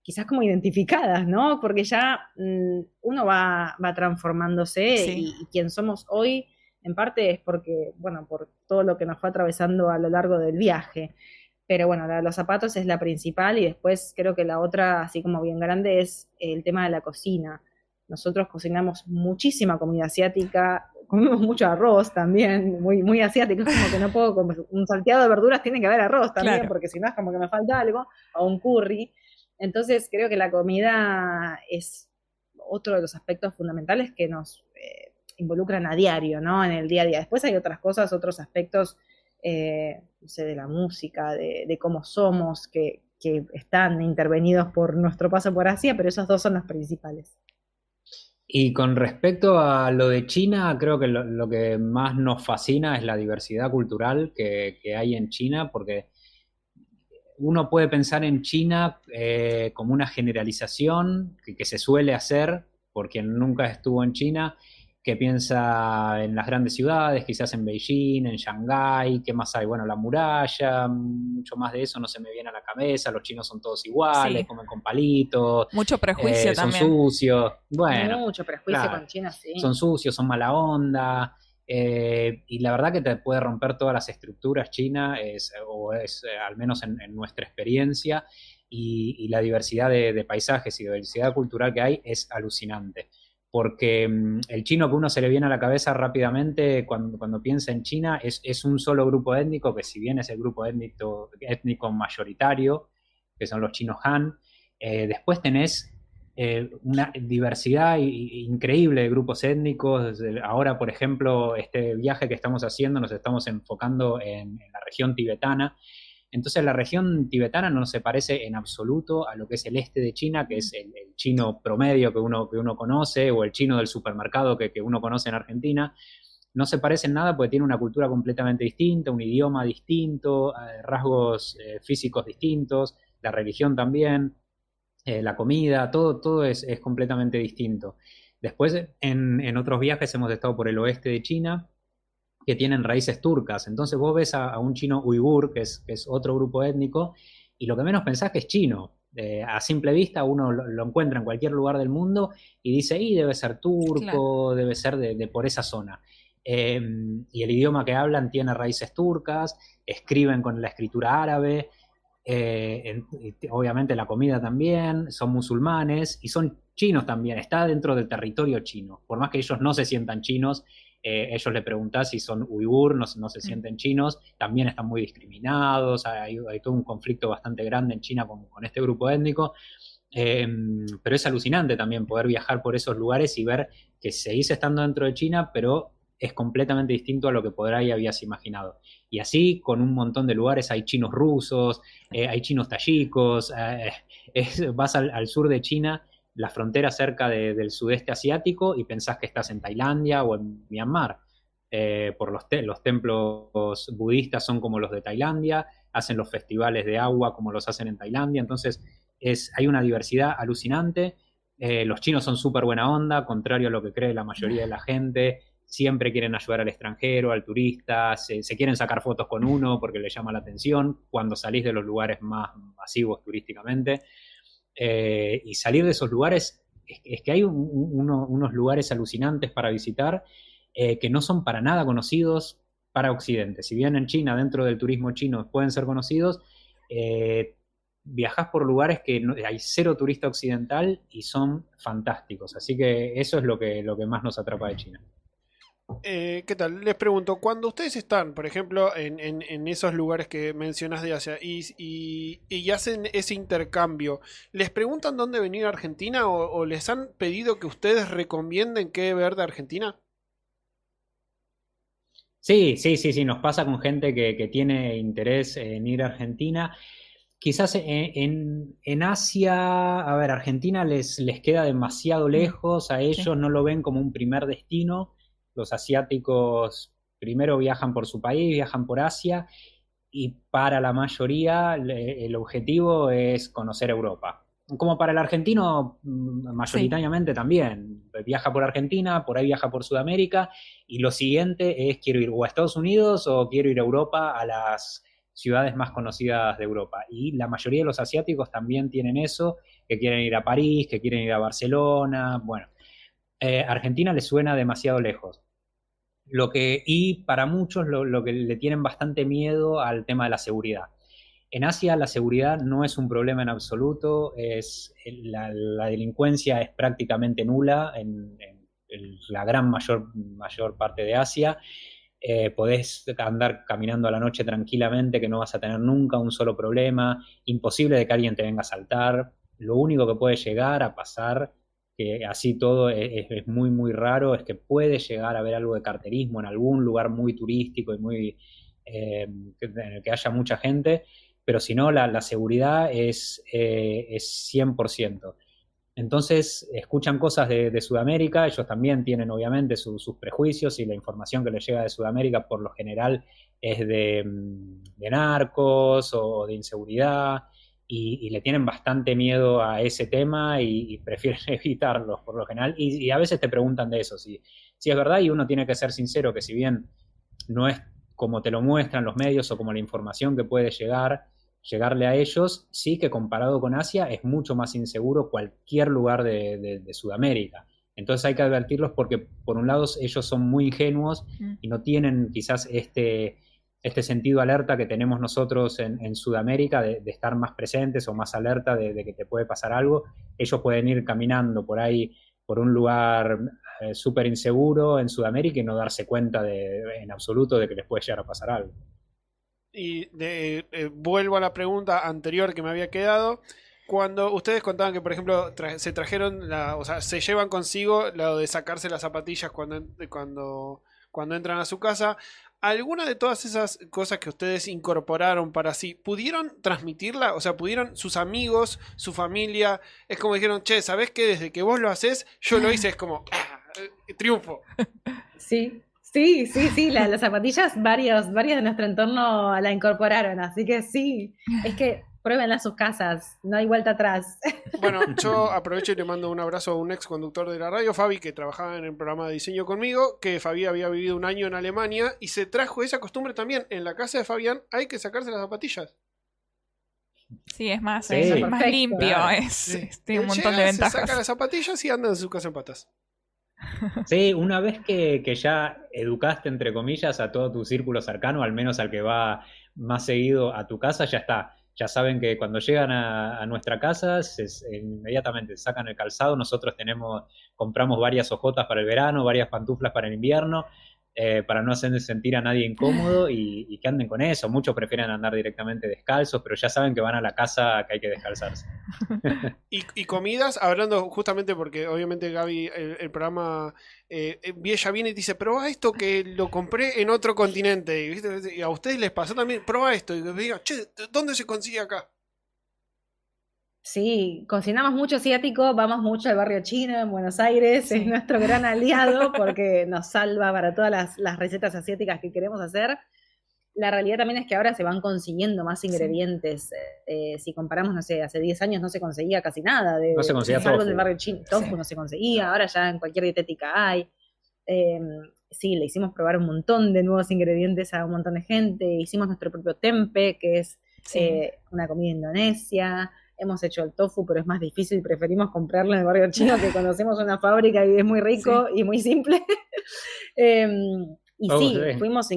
quizás como identificadas, ¿no? Porque ya uno va transformándose, Sí. y quien somos hoy en parte es porque, bueno, por todo lo que nos fue atravesando a lo largo del viaje. Pero bueno, la de los zapatos es la principal, y después creo que la otra, así como bien grande, es el tema de la cocina. Nosotros cocinamos muchísima comida asiática, comemos mucho arroz también, muy, muy asiático. Es como que no puedo comer un salteado de verduras, tiene que haber arroz también, Claro. porque si no es como que me falta algo, o un curry. Entonces creo que la comida es otro de los aspectos fundamentales que nos involucran a diario, ¿no? En el día a día. Después hay otras cosas, otros aspectos, no sé, de la música, de cómo somos, que están intervenidos por nuestro paso por Asia, pero esos dos son los principales. Y con respecto a lo de China, creo que lo que más nos fascina es la diversidad cultural que hay en China, porque uno puede pensar en China como una generalización que se suele hacer por quien nunca estuvo en China, que piensa en las grandes ciudades, quizás en Beijing, en Shanghái, ¿qué más hay? Bueno, la muralla, mucho más de eso no se me viene a la cabeza, los chinos son todos iguales, Sí. comen con palitos, Mucho prejuicio son también. sucios, bueno, Mucho prejuicio claro, con China, sí. son sucios, son mala onda, y la verdad que te puede romper todas las estructuras China, al menos en nuestra experiencia, y la diversidad de paisajes y diversidad cultural que hay es alucinante. Porque el chino que uno se le viene a la cabeza rápidamente cuando piensa en China es un solo grupo étnico, que si bien es el grupo étnico mayoritario, que son los chinos Han, después tenés una diversidad increíble de grupos étnicos. Ahora, por ejemplo, este viaje que estamos haciendo nos estamos enfocando en la región tibetana. Entonces la región tibetana no se parece en absoluto a lo que es el este de China, que es el chino promedio que uno conoce, o el chino del supermercado que uno conoce en Argentina. No se parece en nada porque tiene una cultura completamente distinta, un idioma distinto, rasgos físicos distintos, la religión también, la comida, todo es completamente distinto. Después, en otros viajes hemos estado por el oeste de China, que tienen raíces turcas. Entonces vos ves a un chino uigur, que es otro grupo étnico, y lo que menos pensás que es chino. A simple vista uno lo encuentra en cualquier lugar del mundo y dice, y debe ser turco, Claro. debe ser de por esa zona. Y el idioma que hablan tiene raíces turcas, escriben con la escritura árabe. Obviamente la comida también, son musulmanes y son chinos también, está dentro del territorio chino. Por más que ellos no se sientan chinos, ellos le preguntás si son uigur, no se sienten chinos, también están muy discriminados, hay todo un conflicto bastante grande en China con este grupo étnico. Pero es alucinante también poder viajar por esos lugares y ver que seguís estando dentro de China, pero es completamente distinto a lo que por ahí habías imaginado. Y así, con un montón de lugares, hay chinos rusos, hay chinos tayikos, vas al sur de China, la frontera cerca del sudeste asiático, y pensás que estás en Tailandia o en Myanmar. Por los templos budistas son como los de Tailandia, hacen los festivales de agua como los hacen en Tailandia, entonces hay una diversidad alucinante. Los chinos son súper buena onda, contrario a lo que cree la mayoría de la gente. Siempre quieren ayudar al extranjero, al turista, se quieren sacar fotos con uno porque le llama la atención cuando salís de los lugares más masivos turísticamente. Y salir de esos lugares, es que hay unos lugares alucinantes para visitar que no son para nada conocidos para Occidente. Si bien en China, dentro del turismo chino, pueden ser conocidos, viajás por lugares que hay cero turista occidental y son fantásticos. Así que eso es lo que más nos atrapa de China. ¿Qué tal? Les pregunto, cuando ustedes están, por ejemplo, en esos lugares que mencionas de Asia y hacen ese intercambio, ¿les preguntan dónde venir a Argentina o les han pedido que ustedes recomienden qué ver de Argentina? Sí, nos pasa con gente que tiene interés en ir a Argentina. Quizás en Asia, a ver, Argentina les queda demasiado lejos, a ellos no lo ven como un primer destino. Los asiáticos primero viajan por su país, viajan por Asia, y para la mayoría el objetivo es conocer Europa. Como para el argentino, mayoritariamente también. Viaja por Argentina, por ahí viaja por Sudamérica, y lo siguiente es quiero ir o a Estados Unidos o quiero ir a Europa, a las ciudades más conocidas de Europa. Y la mayoría de los asiáticos también tienen eso, que quieren ir a París, que quieren ir a Barcelona. Bueno, Argentina les suena demasiado lejos. Y para muchos lo que le tienen bastante miedo al tema de la seguridad. En Asia la seguridad no es un problema en absoluto, la delincuencia es prácticamente nula en la gran mayor parte de Asia. Podés andar caminando a la noche tranquilamente, que no vas a tener nunca un solo problema, imposible de que alguien te venga a asaltar. Lo único que puede llegar a pasar, que así todo es muy muy raro, es que puede llegar a haber algo de carterismo en algún lugar muy turístico y muy en el que haya mucha gente, pero si no, la seguridad es 100%. Entonces escuchan cosas de Sudamérica, ellos también tienen obviamente sus prejuicios, y la información que les llega de Sudamérica por lo general es de narcos o de inseguridad, y le tienen bastante miedo a ese tema y prefieren evitarlos por lo general, y a veces te preguntan de eso, si es verdad, y uno tiene que ser sincero que si bien no es como te lo muestran los medios o como la información que puede llegarle a ellos, sí que comparado con Asia es mucho más inseguro cualquier lugar de Sudamérica. Entonces hay que advertirlos porque por un lado ellos son muy ingenuos y no tienen quizás este sentido alerta que tenemos nosotros en Sudamérica de estar más presentes o más alerta de que te puede pasar algo. Ellos pueden ir caminando por ahí por un lugar súper inseguro en Sudamérica y no darse cuenta en absoluto de que les puede llegar a pasar algo. Y vuelvo a la pregunta anterior que me había quedado. Cuando ustedes contaban que, por ejemplo, se trajeron, o sea, se llevan consigo lo de sacarse las zapatillas cuando entran a su casa, ¿alguna de todas esas cosas que ustedes incorporaron para sí, pudieron transmitirla? O sea, ¿pudieron sus amigos, su familia? Es como dijeron, che, ¿sabés qué? Desde que vos lo haces, yo lo hice, es como, triunfo. Sí. Las zapatillas, varias de nuestro entorno la incorporaron, así que sí, es que pruébenla en sus casas, no hay vuelta atrás. Bueno, yo aprovecho y le mando un abrazo a un ex conductor de la radio, Fabi, que trabajaba en el programa de diseño conmigo, que Fabi había vivido un año en Alemania y se trajo esa costumbre también. En la casa de Fabián hay que sacarse las zapatillas. Sí, es más, Sí. es más Perfecto. limpio, Sí. tiene un Él montón de llega, ventajas. se saca las zapatillas y anda en su casa en patas. Sí, una vez que ya educaste, entre comillas, a todo tu círculo cercano, al menos al que va más seguido a tu casa, ya está. ya saben que cuando llegan a nuestra casa, inmediatamente sacan el calzado. Nosotros compramos varias ojotas para el verano, varias pantuflas para el invierno, para no hacer sentir a nadie incómodo y que anden con eso. Muchos prefieren andar directamente descalzos, pero ya saben que van a la casa que hay que descalzarse. Y comidas, hablando justamente porque obviamente Gaby, el programa, ella viene y dice, probá esto que lo compré en otro continente. ¿Viste? Y a ustedes les pasó también, probá esto. Y digan, che, ¿dónde se consigue acá? Sí, cocinamos mucho asiático, vamos mucho al barrio chino en Buenos Aires, Sí. es nuestro gran aliado porque nos salva para todas las recetas asiáticas que queremos hacer. La realidad también es que ahora se van consiguiendo más ingredientes. Si comparamos, no sé, hace 10 años no se conseguía casi nada. No se conseguía salvo tofu. del barrio chino, tofu Sí. no se conseguía, ahora ya en cualquier dietética hay. Sí, le hicimos probar un montón de nuevos ingredientes a un montón de gente. Hicimos nuestro propio tempe, que es Sí. una comida indonesia. Hemos hecho el tofu, pero es más difícil, preferimos comprarlo en el barrio chino, que conocemos una fábrica y es muy rico y muy simple. Y sí, fuimos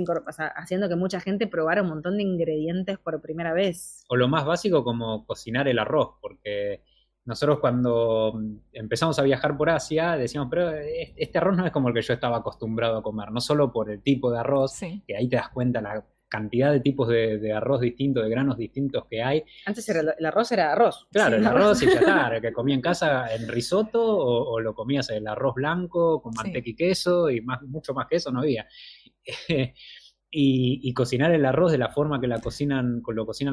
haciendo que mucha gente probara un montón de ingredientes por primera vez. O lo más básico como cocinar el arroz, porque nosotros cuando empezamos a viajar por Asia decíamos, pero este arroz no es como el que yo estaba acostumbrado a comer, no solo por el tipo de arroz, Sí. que ahí te das cuenta la cantidad de tipos de arroz distintos, de granos distintos que hay. Antes el arroz era arroz. Claro, Sí, el arroz y ya está, el que comía en casa en risotto o lo comías el arroz blanco con manteca y queso y mucho más que eso no había. Y cocinar el arroz de la forma que lo cocinan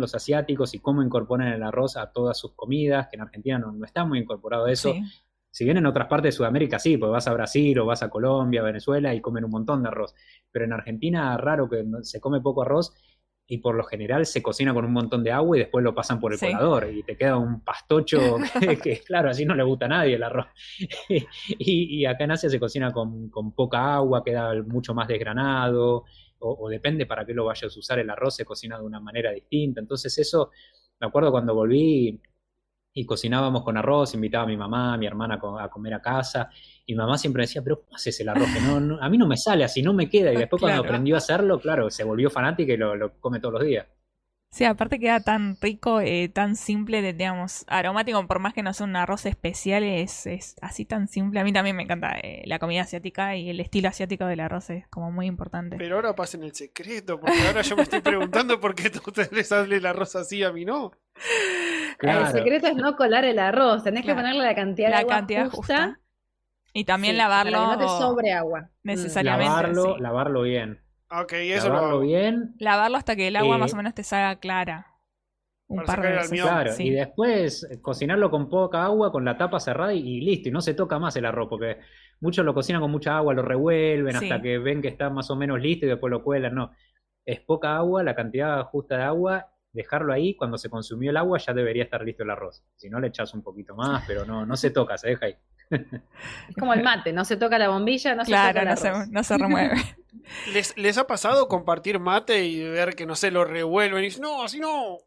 los asiáticos y cómo incorporan el arroz a todas sus comidas, que en Argentina no está muy incorporado eso. Sí. Si bien en otras partes de Sudamérica sí, porque vas a Brasil o vas a Colombia, Venezuela y comen un montón de arroz. Pero en Argentina raro que se come poco arroz y por lo general se cocina con un montón de agua y después lo pasan por el colador y te queda un pastocho que claro, así no le gusta a nadie el arroz. y acá en Asia se cocina con poca agua, queda mucho más desgranado o depende para qué lo vayas a usar el arroz, se cocina de una manera distinta. Entonces eso, me acuerdo cuando volví y cocinábamos con arroz, invitaba a mi mamá, a mi hermana a comer a casa, y mi mamá siempre decía, pero ¿cómo haces el arroz? Que a mí no me sale así, no me queda, y después cuando aprendió a hacerlo, claro, se volvió fanática y lo come todos los días. Sí, aparte queda tan rico, tan simple, digamos, aromático, por más que no sea un arroz especial, es así tan simple. A mí también me encanta la comida asiática y el estilo asiático del arroz es como muy importante. Pero ahora pasen el secreto, porque ahora yo me estoy preguntando por qué a ustedes les sale el arroz así, a mí no. Claro. El secreto es no colar el arroz, tenés que ponerle la cantidad de agua justa. Y también lavarlo. Para que no te sobre agua. Necesariamente. Lavarlo bien. Ok, eso lavarlo bien. Lavarlo hasta que el agua más o menos te salga clara. Un par de veces. Claro, y después cocinarlo con poca agua, con la tapa cerrada y listo, y no se toca más el arroz, porque muchos lo cocinan con mucha agua, lo revuelven hasta que ven que está más o menos listo y después lo cuelan. No, es poca agua, la cantidad justa de agua, dejarlo ahí, cuando se consumió el agua ya debería estar listo el arroz. Si no, le echas un poquito más, pero no se toca, se deja ahí. Es como el mate, no se toca la bombilla, no se toca el arroz. No se remueve. ¿Les ha pasado compartir mate y ver que, no sé, lo revuelven y dicen, no, así no?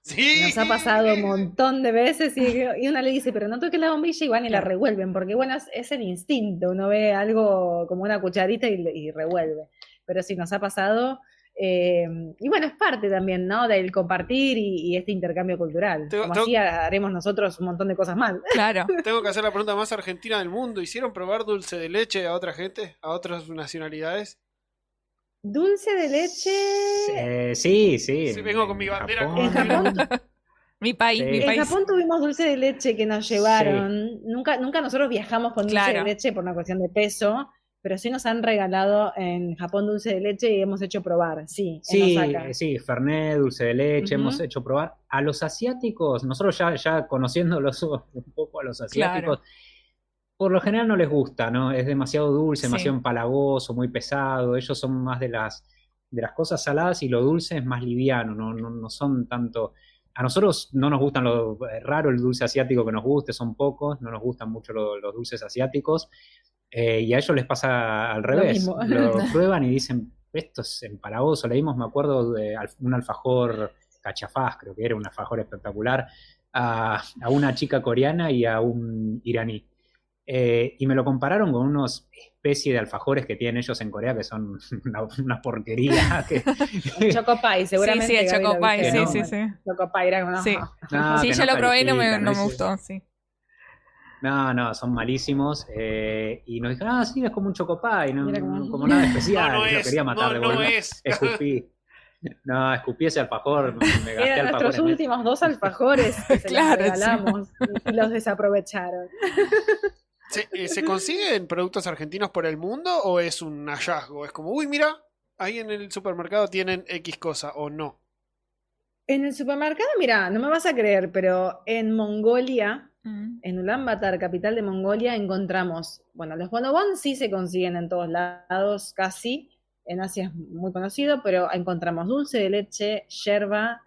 Sí. Nos ha pasado un montón de veces y uno le dice, pero no toques la bombilla y van y la revuelven, porque bueno, es el instinto, uno ve algo como una cucharita y revuelve. Pero sí nos ha pasado, y bueno, es parte también, ¿no? Del compartir y este intercambio cultural. Así haremos nosotros un montón de cosas mal. Claro. Tengo que hacer la pregunta más argentina del mundo. ¿Hicieron probar dulce de leche a otra gente? ¿A otras nacionalidades? ¿Dulce de leche? Sí. Vengo con mi bandera. En Japón. Mi país. En Japón tuvimos dulce de leche que nos llevaron. Nunca nosotros viajamos con dulce de leche por una cuestión de peso, pero sí nos han regalado en Japón dulce de leche y hemos hecho probar, sí, Fernet, dulce de leche, hemos hecho probar. A los asiáticos, nosotros ya conociéndolos un poco a los asiáticos, por lo general no les gusta, ¿no? Es demasiado dulce, demasiado empalagoso, muy pesado. Ellos son más de las cosas saladas y lo dulce es más liviano, no son tanto... A nosotros no nos gustan raro el dulce asiático que nos guste, son pocos, no nos gustan mucho los dulces asiáticos. Y a ellos les pasa al revés. Lo prueban y dicen, esto es empalagoso. Le dimos, me acuerdo, de un alfajor cachafaz, creo que era un alfajor espectacular, a una chica coreana y a un iraní. Y me lo compararon con unos especie de alfajores que tienen ellos en Corea que son una porquería. El Choco Pie, seguramente. Sí, el Gaby Choco lo viste, Pie, ¿no? sí. Choco Pie era como... Sí. No, Sí, que yo no lo probé y no califican, me ¿no? gustó, sí. No, son malísimos. Y nos dijeron, sí, es como un Chocopie, Mira como, cómo- nada especial. No Y lo es, quería matar de vuelta. es. Escupí. No, escupí ese alfajor, me gasté Eran nuestros alfajores. últimos 2 alfajores que se Claro, los regalamos y los desaprovecharon. ¿Se consiguen productos argentinos por el mundo o es un hallazgo? Es como, uy, mira, ahí en el supermercado tienen X cosa o no. En el supermercado, mira, no me vas a creer, pero en Mongolia, en Ulaanbaatar, capital de Mongolia, encontramos, bueno, los bonobón sí se consiguen en todos lados, casi. En Asia es muy conocido, pero encontramos dulce de leche, yerba,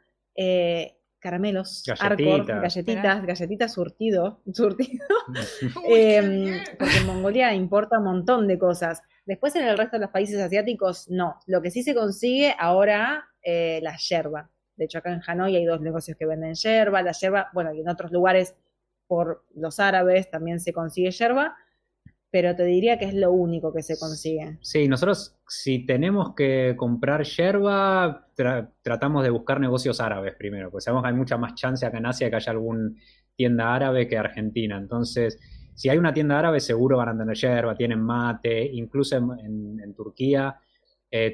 caramelos, Arcor, galletitas surtido. Porque en Mongolia importa un montón de cosas. Después en el resto de los países asiáticos, no. Lo que sí se consigue ahora, la yerba. De hecho, acá en Hanoi hay 2 negocios que venden yerba. La yerba, bueno, y en otros lugares por los árabes también se consigue yerba, pero te diría que es lo único que se consigue. Sí, nosotros si tenemos que comprar yerba, tratamos de buscar negocios árabes primero, porque sabemos que hay mucha más chance acá en Asia que haya alguna tienda árabe que Argentina. Entonces, si hay una tienda árabe, seguro van a tener yerba, tienen mate, incluso en Turquía,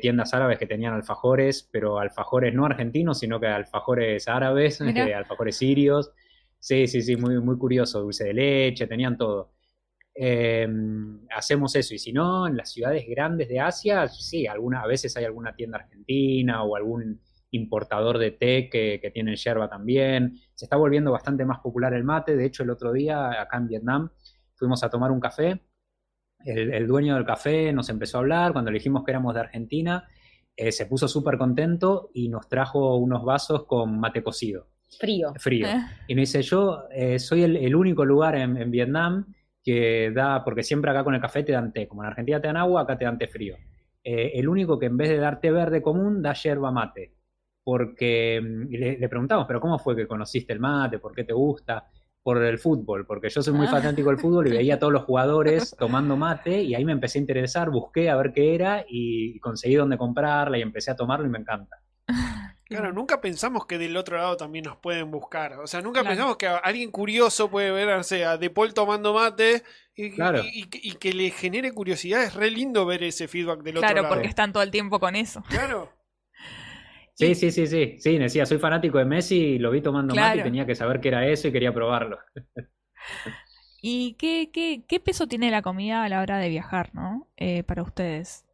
tiendas árabes que tenían alfajores, pero alfajores no argentinos, sino que alfajores árabes, alfajores sirios. Sí, muy, muy curioso, dulce de leche, tenían todo. Hacemos eso, y si no, en las ciudades grandes de Asia, sí, a veces hay alguna tienda argentina o algún importador de té que tienen yerba también. Se está volviendo bastante más popular el mate. De hecho, el otro día acá en Vietnam fuimos a tomar un café. El dueño del café nos empezó a hablar cuando le dijimos que éramos de Argentina. Se puso súper contento y nos trajo unos vasos con mate cocido. Frío. Y nos dice, yo soy el único lugar en Vietnam que da, porque siempre acá con el café te dan té, como en Argentina te dan agua, acá te dan té frío. El único que en vez de dar té verde común, da yerba mate. Porque le preguntamos, pero ¿cómo fue que conociste el mate? ¿Por qué te gusta? Por el fútbol, porque yo soy muy fanático del fútbol y veía a todos los jugadores tomando mate y ahí me empecé a interesar, busqué a ver qué era y conseguí dónde comprarla y empecé a tomarlo y me encanta. Claro, nunca pensamos que del otro lado también nos pueden buscar. O sea, nunca pensamos que alguien curioso puede ver, o sea, De Paul tomando mate y que le genere curiosidad. Es re lindo ver ese feedback del otro lado. Claro, porque están todo el tiempo con eso. Claro. Sí, decía, soy fanático de Messi, lo vi tomando mate y tenía que saber qué era eso y quería probarlo. ¿Y qué peso tiene la comida a la hora de viajar, no? Para ustedes.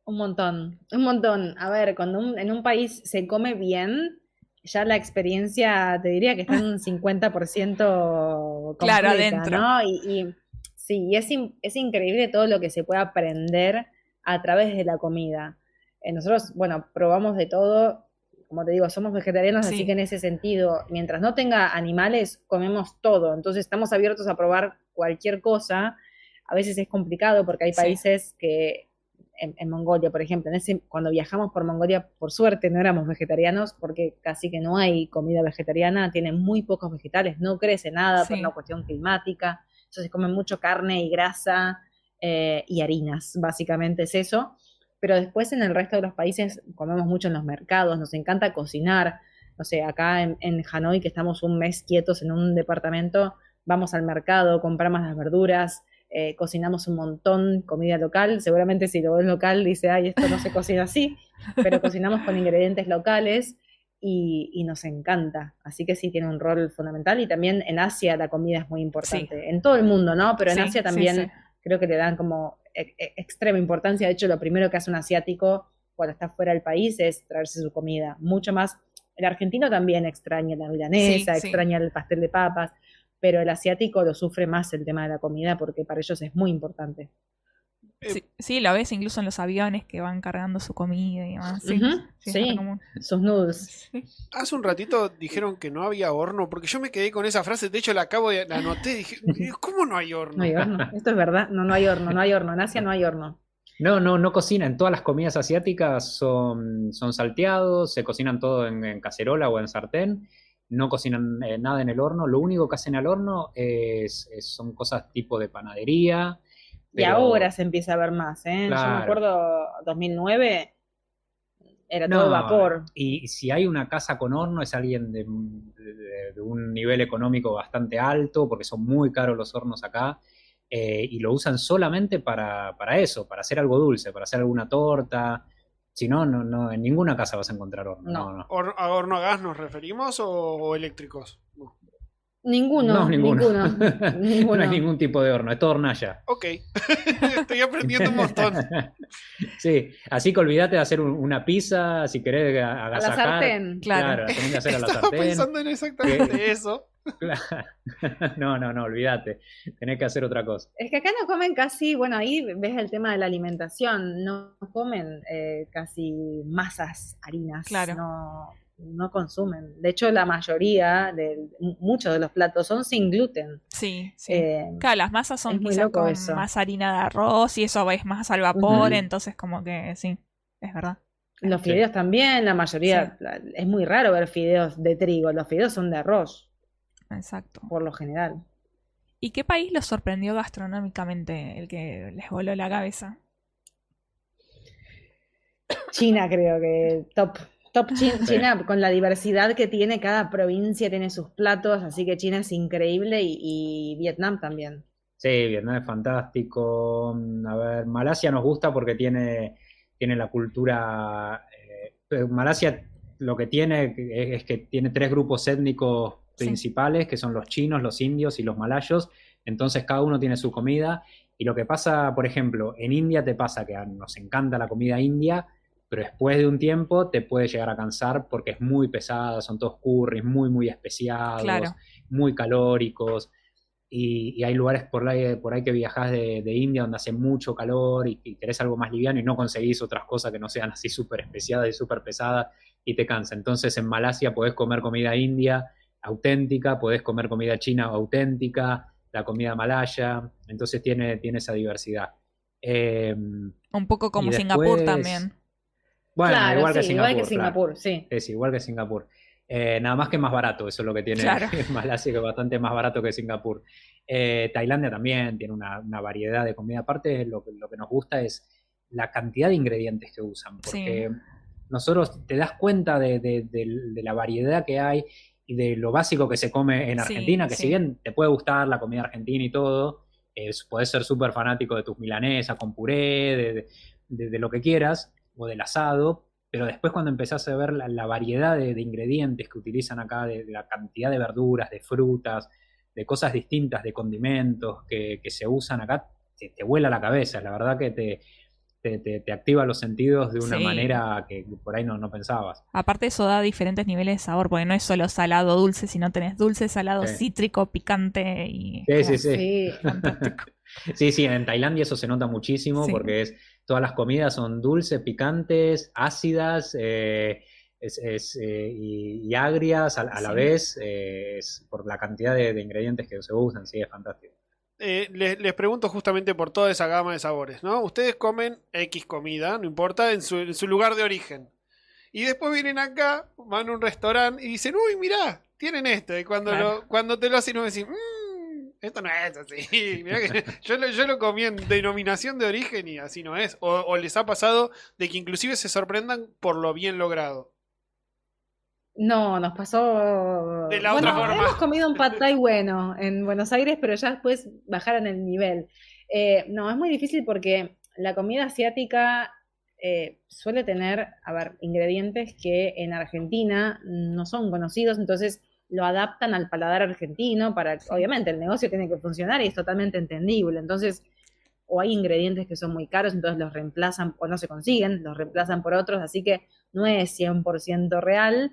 Un montón. A ver, cuando en un país se come bien, ya la experiencia te diría que está en un 50% completa, claro, adentro. ¿no? Y sí, es increíble todo lo que se puede aprender a través de la comida. Nosotros, bueno, probamos de todo. Como te digo, somos vegetarianos, así que en ese sentido, mientras no tenga animales, comemos todo. Entonces estamos abiertos a probar cualquier cosa. A veces es complicado porque hay países que... En Mongolia, por ejemplo, cuando viajamos por Mongolia, por suerte no éramos vegetarianos porque casi que no hay comida vegetariana, tienen muy pocos vegetales, no crece nada por una cuestión climática, entonces se come mucho carne y grasa y harinas, básicamente es eso. Pero después en el resto de los países comemos mucho en los mercados, nos encanta cocinar. No sé, acá en Hanoi, que estamos un mes quietos en un departamento, vamos al mercado, compramos las verduras, cocinamos un montón comida local. Seguramente si lo ves local dice, ay, esto no se cocina así, pero cocinamos con ingredientes locales y nos encanta. Así que sí tiene un rol fundamental. Y también en Asia la comida es muy importante. En todo el mundo, ¿no? Pero en Asia también creo que le dan como extrema importancia. De hecho, lo primero que hace un asiático cuando está fuera del país es traerse su comida. Mucho más. El argentino también extraña la milanesa, extraña el pastel de papas, pero el asiático lo sufre más el tema de la comida porque para ellos es muy importante. Sí, lo ves incluso en los aviones que van cargando su comida y demás. Sí, sus noodles. Hace un ratito dijeron que no había horno, porque yo me quedé con esa frase, de hecho la anoté, dije, ¿cómo no hay horno? No hay horno, esto es verdad, no hay horno, en Asia no hay horno. No cocinan, todas las comidas asiáticas son salteados, se cocinan todo en cacerola o en sartén. no cocinan nada en el horno. Lo único que hacen al horno son cosas tipo de panadería. Y Pero, ahora se empieza a ver más, ¿eh? Yo me claro, acuerdo 2009 era todo no, vapor. y si hay una casa con horno es alguien de un nivel económico bastante alto, porque son muy caros los hornos acá, y lo usan solamente para eso, para hacer algo dulce, para hacer alguna torta. Si no, no, en ninguna casa vas a encontrar horno. No. No. ¿A horno a gas nos referimos o eléctricos? No. Ninguno, No, ninguno. No ninguno. hay ningún tipo de horno, es todo hornalla. Ok, estoy aprendiendo un montón. Sí, así que olvídate de hacer una pizza, si querés A la agasajar. sartén. Claro. La tenés que hacer a la Estaba sartén. pensando en exactamente eso. Claro. No, olvídate. Tenés que hacer otra cosa. Es que acá no comen casi, bueno, ahí ves el tema de la alimentación, no comen casi masas, harinas, Claro. no consumen. De hecho, la mayoría, muchos de los platos son sin gluten. Sí, sí. Eh, Claro, las masas son es muy quizás loco con eso. más harina de arroz y eso es más al vapor, Ujú. entonces como que sí, es verdad. Los fideos también, la mayoría, es muy raro ver fideos de trigo, los fideos son de arroz, Exacto. por lo general. ¿Y qué país los sorprendió gastronómicamente, el que les voló la cabeza? China creo que top China, con la diversidad que tiene, cada provincia tiene sus platos, así que China es increíble y Vietnam también. Sí, Vietnam es fantástico. A ver, Malasia nos gusta porque tiene la cultura. Malasia lo que tiene es que tiene 3 grupos étnicos principales, que son los chinos, los indios y los malayos. Entonces cada uno tiene su comida. Y lo que pasa, por ejemplo, en India te pasa que nos encanta la comida india, pero después de un tiempo te puede llegar a cansar porque es muy pesada, son todos curries muy, muy especiados, Claro. muy calóricos. Y hay lugares por ahí que viajás de India donde hace mucho calor y querés algo más liviano y no conseguís otras cosas que no sean así súper especiadas y súper pesadas y te cansa. Entonces en Malasia podés comer comida india auténtica, podés comer comida china auténtica, la comida malaya, entonces tiene esa diversidad. Un poco como Y Singapur después- también. Bueno, Claro, igual que sí, Singapur. igual que claro. Singapur, sí. Es igual que Singapur. Nada más que más barato, eso es lo que tiene Claro. Malasia, que es bastante más barato que Singapur. Tailandia también tiene una variedad de comida. Aparte, lo que nos gusta es la cantidad de ingredientes que usan, porque nosotros te das cuenta de la variedad que hay y de lo básico que se come en Sí, Argentina, que sí. si bien te puede gustar la comida argentina y todo, podés ser súper fanático de tus milanesas con puré, de lo que quieras, o del asado, pero después cuando empezás a ver la variedad de ingredientes que utilizan acá, de la cantidad de verduras, de frutas, de cosas distintas, de condimentos que se usan acá, te vuela la cabeza. La verdad que te activa los sentidos de una Sí. manera que por ahí no pensabas. Aparte eso da diferentes niveles de sabor, porque no es solo salado dulce, sino tenés dulce, salado, Sí. cítrico, picante y... Sí. Sí. Fantástico. Sí, en Tailandia eso se nota muchísimo Sí. porque todas las comidas son dulces, picantes, ácidas y agrias a la Sí. vez, es por la cantidad de ingredientes que se usan, sí, es fantástico. Les pregunto justamente por toda esa gama de sabores, ¿no? Ustedes comen X comida, no importa, en su lugar de origen. Y después vienen acá, van a un restaurante y dicen, uy, mirá, tienen esto. Y Claro. cuando te lo hacen, uno decís, esto no es así. Mirá que yo lo comí en denominación de origen y así no es. O les ha pasado de que inclusive se sorprendan por lo bien logrado. No, nos pasó. De la otra forma. Hemos comido un pad thai bueno en Buenos Aires, pero ya después bajaron el nivel. No, es muy difícil porque la comida asiática suele tener, a ver, ingredientes que en Argentina no son conocidos, entonces lo adaptan al paladar argentino para, obviamente, el negocio tiene que funcionar y es totalmente entendible. Entonces, o hay ingredientes que son muy caros, entonces los reemplazan o no se consiguen, los reemplazan por otros, así que no es 100% real.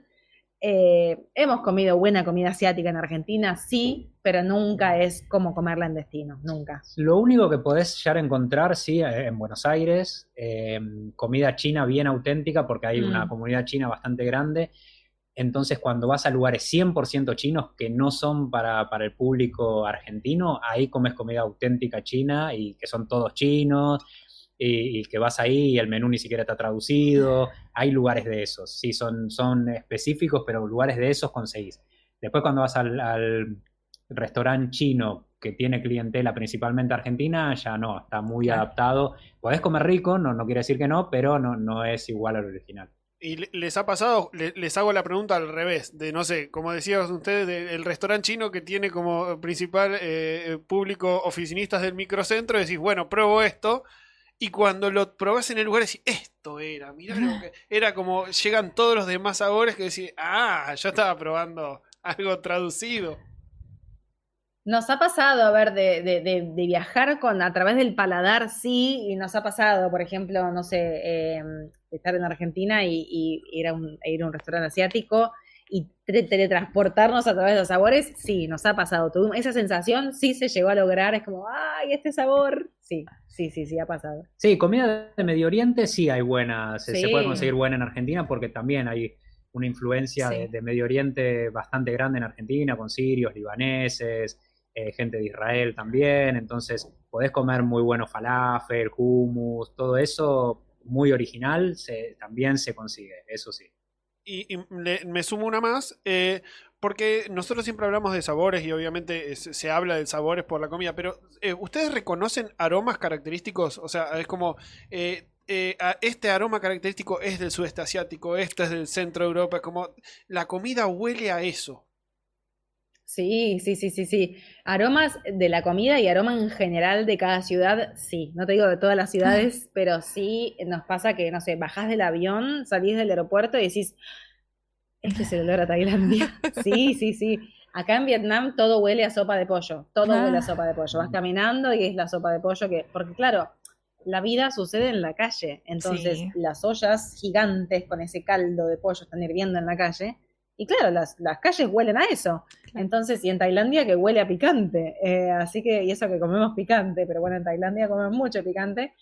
Hemos comido buena comida asiática en Argentina, sí, pero nunca es como comerla en destino, nunca. Lo único que podés llegar a encontrar, sí, en Buenos Aires, comida china bien auténtica, porque hay una comunidad china bastante grande. Entonces, cuando vas a lugares 100% chinos que no son para el público argentino, ahí comes comida auténtica china y que son todos chinos. Y que vas ahí y el menú ni siquiera está traducido. Hay lugares de esos, sí, son específicos, pero lugares de esos conseguís. Después cuando vas al restaurante chino que tiene clientela principalmente argentina, ya no, está muy Claro. adaptado. Podés comer rico, no quiere decir que no, pero no es igual al original. ¿Y les ha pasado? Les hago la pregunta al revés, de no sé, como decían ustedes, del restaurante chino que tiene como principal público oficinistas del microcentro, decís, bueno, pruebo esto, y cuando lo probás en el lugar decís, esto era, mirá lo que... Era como, llegan todos los demás sabores que decís, yo estaba probando algo traducido. Nos ha pasado, a ver, de viajar a través del paladar, sí, y nos ha pasado, por ejemplo, no sé, estar en Argentina y ir a un restaurante asiático y teletransportarnos a través de los sabores, sí, nos ha pasado. Esa sensación sí se llegó a lograr, es como, ¡ay, este sabor! Sí, ha pasado. Sí, comida de Medio Oriente sí hay buena, se Sí. puede conseguir buena en Argentina porque también hay una influencia Sí. de Medio Oriente bastante grande en Argentina, con sirios, libaneses, gente de Israel también, entonces podés comer muy buenos falafel, hummus, todo eso muy original, también se consigue, eso sí. Y me sumo una más, porque nosotros siempre hablamos de sabores y obviamente se habla de sabores por la comida, pero ¿ustedes reconocen aromas característicos? O sea, es como, este aroma característico es del sudeste asiático, este es del centro de Europa, es como, la comida huele a eso. Sí. Aromas de la comida y aroma en general de cada ciudad, sí. No te digo de todas las ciudades, pero sí nos pasa que, no sé, bajás del avión, salís del aeropuerto y decís, este es el olor a Tailandia. Sí. Acá en Vietnam todo huele a sopa de pollo. Todo huele a sopa de pollo. Vas caminando y es la sopa de pollo porque claro, la vida sucede en la calle. Entonces, Sí. las ollas gigantes con ese caldo de pollo están hirviendo en la calle. Y claro, las calles huelen a eso. Entonces, y en Tailandia que huele a picante. Así que, y eso que comemos picante, pero bueno, en Tailandia comemos mucho picante.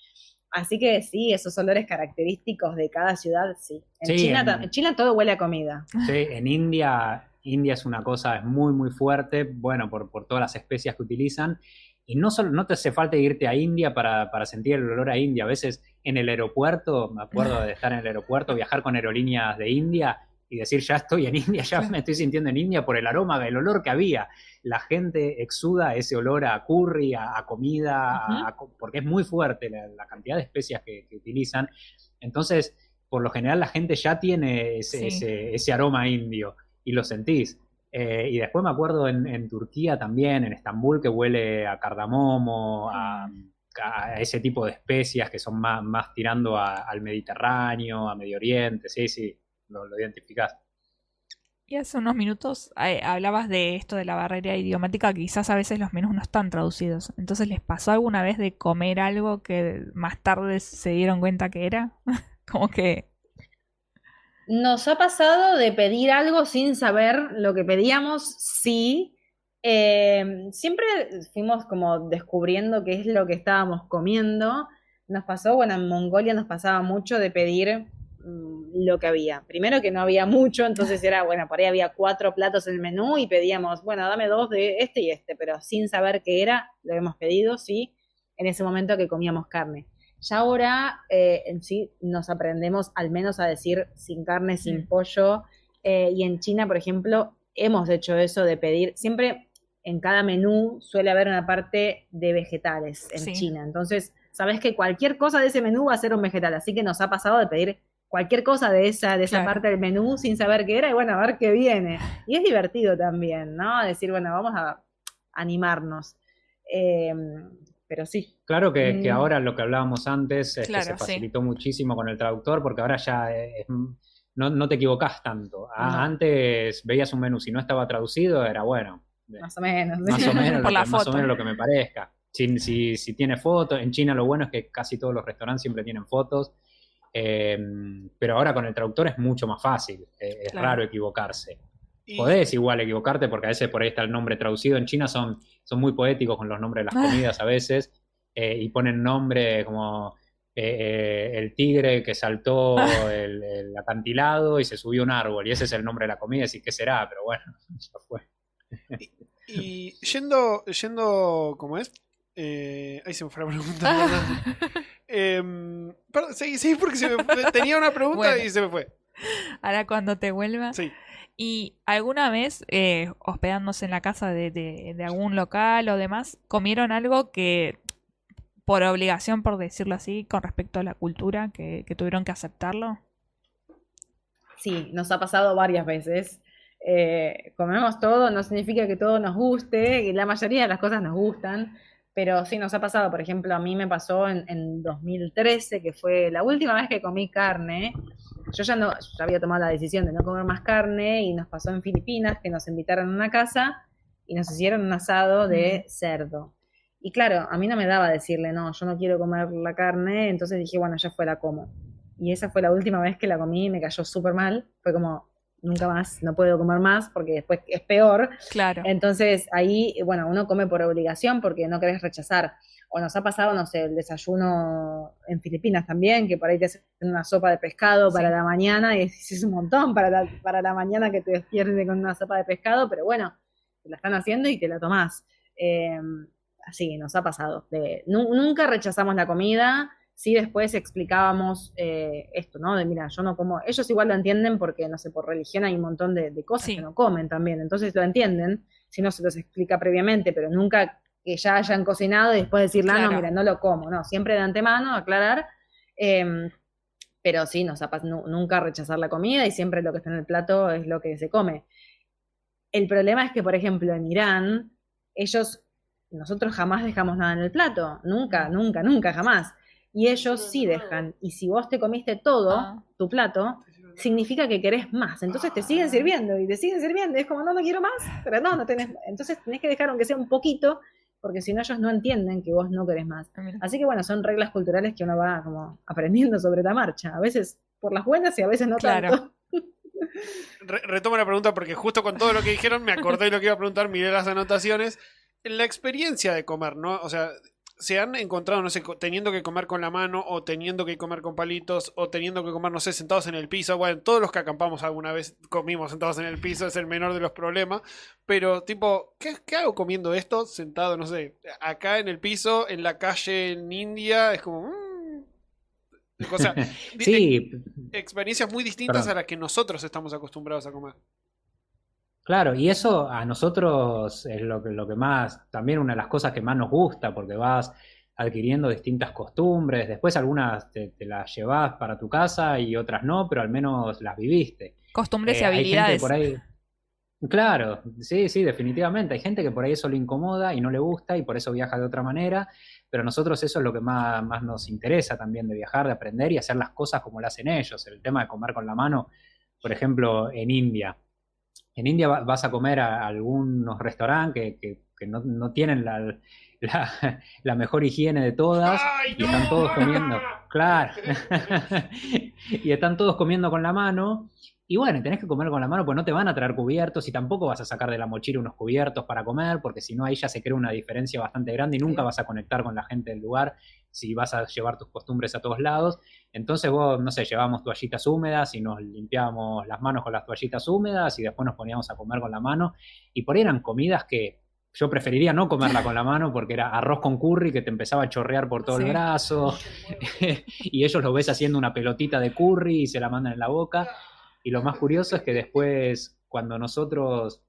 Así que sí, esos olores característicos de cada ciudad, sí. En Sí, en China todo huele a comida. Sí, en India es una cosa, es muy, muy fuerte, bueno, por todas las especias que utilizan. Y no te hace falta irte a India para sentir el olor a India. A veces en el aeropuerto, me acuerdo de estar en el aeropuerto, viajar con aerolíneas de India y decir, ya estoy en India, ya me estoy sintiendo en India por el aroma, el olor que había. La gente exuda ese olor a curry, a comida, porque es muy fuerte la cantidad de especias que utilizan. Entonces, por lo general la gente ya tiene ese aroma indio y lo sentís. Y después me acuerdo en Turquía también, en Estambul, que huele a cardamomo, a ese tipo de especias que son más tirando al Mediterráneo, a Medio Oriente, sí, lo identificás. Y hace unos minutos hablabas de esto de la barrera idiomática, que quizás a veces los menús no están traducidos. Entonces, ¿les pasó alguna vez de comer algo que más tarde se dieron cuenta que era? Como que... Nos ha pasado de pedir algo sin saber lo que pedíamos, sí. Siempre fuimos como descubriendo qué es lo que estábamos comiendo. Nos pasó, bueno, en Mongolia nos pasaba mucho de pedir lo que había. Primero que no había mucho, entonces era, bueno, por ahí había 4 platos en el menú y pedíamos, bueno, dame 2 de este y este, pero sin saber qué era, lo hemos pedido, sí, en ese momento que comíamos carne. Ya ahora en sí nos aprendemos al menos a decir sin carne, sin pollo. Y en China, por ejemplo, hemos hecho eso de pedir. Siempre en cada menú suele haber una parte de vegetales en China. Entonces, sabes que cualquier cosa de ese menú va a ser un vegetal. Así que nos ha pasado de pedir cualquier cosa de esa parte del menú sin saber qué era y bueno, a ver qué viene. Y es divertido también, ¿no? Decir, bueno, vamos a animarnos. Pero sí. Claro que ahora lo que hablábamos antes es Claro, que se facilitó muchísimo con el traductor porque ahora ya no te equivocás tanto. Antes veías un menú, si no estaba traducido era bueno. Más o menos. Más o menos, Por la más foto. o menos lo que me parezca. Si tiene fotos, en China lo bueno es que casi todos los restaurantes siempre tienen fotos. Pero ahora con el traductor es mucho más fácil. Es raro equivocarse. Podés igual equivocarte porque a veces por ahí está el nombre traducido. En China son muy poéticos con los nombres de las comidas a veces y ponen nombre como el tigre que saltó el acantilado y se subió a un árbol y ese es el nombre de la comida. Y ¿qué será? Pero bueno, ya fue. Y yendo ¿cómo es? Ahí se me fue la pregunta. Perdón, sí, porque tenía una pregunta y se me fue. Ahora cuando te vuelva. Sí. ¿Y alguna vez, hospedándose en la casa de algún local o demás, comieron algo que, por obligación, por decirlo así, con respecto a la cultura, que tuvieron que aceptarlo? Sí, nos ha pasado varias veces. Comemos todo, no significa que todo nos guste, y la mayoría de las cosas nos gustan, pero sí nos ha pasado. Por ejemplo, a mí me pasó en 2013, que fue la última vez que comí carne. Yo ya había tomado la decisión de no comer más carne, y nos pasó en Filipinas que nos invitaron a una casa y nos hicieron un asado de cerdo. Y claro, a mí no me daba decirle, no, yo no quiero comer la carne, entonces dije, bueno, ya fue, la como. Y esa fue la última vez que la comí y me cayó súper mal. Fue como, nunca más, no puedo comer más porque después es peor. Claro. Entonces ahí, bueno, uno come por obligación porque no querés rechazar. O nos ha pasado, no sé, el desayuno en Filipinas también, que por ahí te hacen una sopa de pescado para la mañana, y es un montón para la mañana que te despiertes con una sopa de pescado, pero bueno, te la están haciendo y te la tomás. Así nos ha pasado. Nunca rechazamos la comida. Sí, después explicábamos esto, ¿no? De mira, yo no como. Ellos igual lo entienden porque, no sé, por religión hay un montón de cosas que no comen también. Entonces lo entienden, si no se los explica previamente, pero nunca que ya hayan cocinado y después decirle, no, mira, no lo como. No, siempre de antemano, aclarar. Pero sí, nunca rechazar la comida, y siempre lo que está en el plato es lo que se come. El problema es que, por ejemplo, en Irán, nosotros jamás dejamos nada en el plato. Nunca, nunca, nunca, jamás. Y ellos sí dejan. Y si vos te comiste todo, tu plato, significa que querés más. Entonces te siguen sirviendo y te siguen sirviendo. Y es como, no quiero más, pero no tenés. Entonces tenés que dejar aunque sea un poquito, porque si no ellos no entienden que vos no querés más. Así que bueno, son reglas culturales que uno va como aprendiendo sobre la marcha. A veces por las buenas y a veces no tanto. Retomo la pregunta porque justo con todo lo que dijeron me acordé de lo que iba a preguntar, miré las anotaciones. En la experiencia de comer, ¿no? O sea, se han encontrado, no sé, teniendo que comer con la mano, o teniendo que comer con palitos, o teniendo que comer, no sé, sentados en el piso. Bueno, todos los que acampamos alguna vez comimos sentados en el piso, es el menor de los problemas. Pero, tipo, ¿qué hago comiendo esto sentado, no sé, acá en el piso, en la calle en India? Es como... O sea, sí. Experiencias muy distintas a las que nosotros estamos acostumbrados a comer. Claro, y eso a nosotros es lo que más, también una de las cosas que más nos gusta, porque vas adquiriendo distintas costumbres. Después algunas te las llevas para tu casa y otras no, pero al menos las viviste. Costumbres y Hay gente habilidades. por ahí. Claro, sí, definitivamente. Hay gente que por ahí eso le incomoda y no le gusta y por eso viaja de otra manera, pero a nosotros eso es lo que más nos interesa también, de viajar, de aprender y hacer las cosas como lo hacen ellos. El tema de comer con la mano, por ejemplo, en India. En India vas a comer a algunos restaurantes que no tienen la mejor higiene de todas. ¡Ay, y están todos comiendo, claro, y están todos comiendo con la mano. Y bueno, tenés que comer con la mano, pues no te van a traer cubiertos, y tampoco vas a sacar de la mochila unos cubiertos para comer, porque si no ahí ya se crea una diferencia bastante grande y nunca vas a conectar con la gente del lugar si vas a llevar tus costumbres a todos lados. Entonces vos, no sé, llevábamos toallitas húmedas y nos limpiábamos las manos con las toallitas húmedas y después nos poníamos a comer con la mano. Y por ahí eran comidas que yo preferiría no comerla con la mano, porque era arroz con curry que te empezaba a chorrear por todo el brazo y ellos lo ves haciendo una pelotita de curry y se la mandan en la boca. Y lo más curioso es que después, cuando nosotros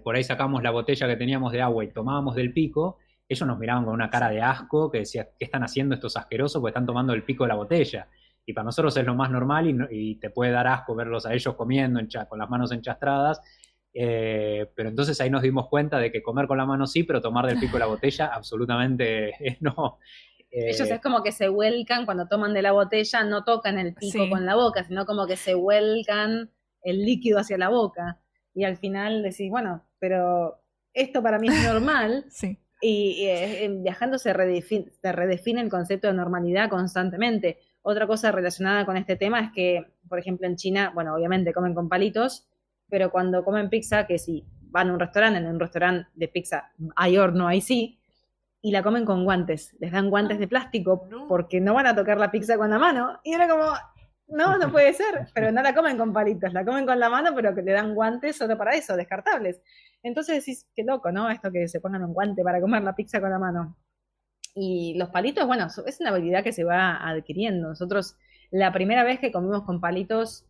por ahí sacamos la botella que teníamos de agua y tomábamos del pico, ellos nos miraban con una cara de asco, que decía, ¿qué están haciendo estos asquerosos? Porque están tomando el pico de la botella. Y para nosotros es lo más normal, y te puede dar asco verlos a ellos comiendo con las manos enchastradas. Pero entonces ahí nos dimos cuenta de que comer con la mano sí, pero tomar del pico de la botella absolutamente no. Ellos es como que se vuelcan cuando toman de la botella, no tocan el pico con la boca, sino como que se vuelcan el líquido hacia la boca. Y al final decís, bueno, pero esto para mí es normal. Y viajando se redefine el concepto de normalidad constantemente. Otra cosa relacionada con este tema es que, por ejemplo, en China, bueno, obviamente comen con palitos, pero cuando comen pizza, que si van a un restaurante, en un restaurante de pizza hay horno, ahí sí, y la comen con guantes. Les dan guantes de plástico porque no van a tocar la pizza con la mano. Y era como, no puede ser. Pero no la comen con palitos, la comen con la mano, pero que le dan guantes solo para eso, descartables. Entonces decís, qué loco, ¿no? Esto que se pongan un guante para comer la pizza con la mano. Y los palitos, bueno, es una habilidad que se va adquiriendo. Nosotros, la primera vez que comimos con palitos,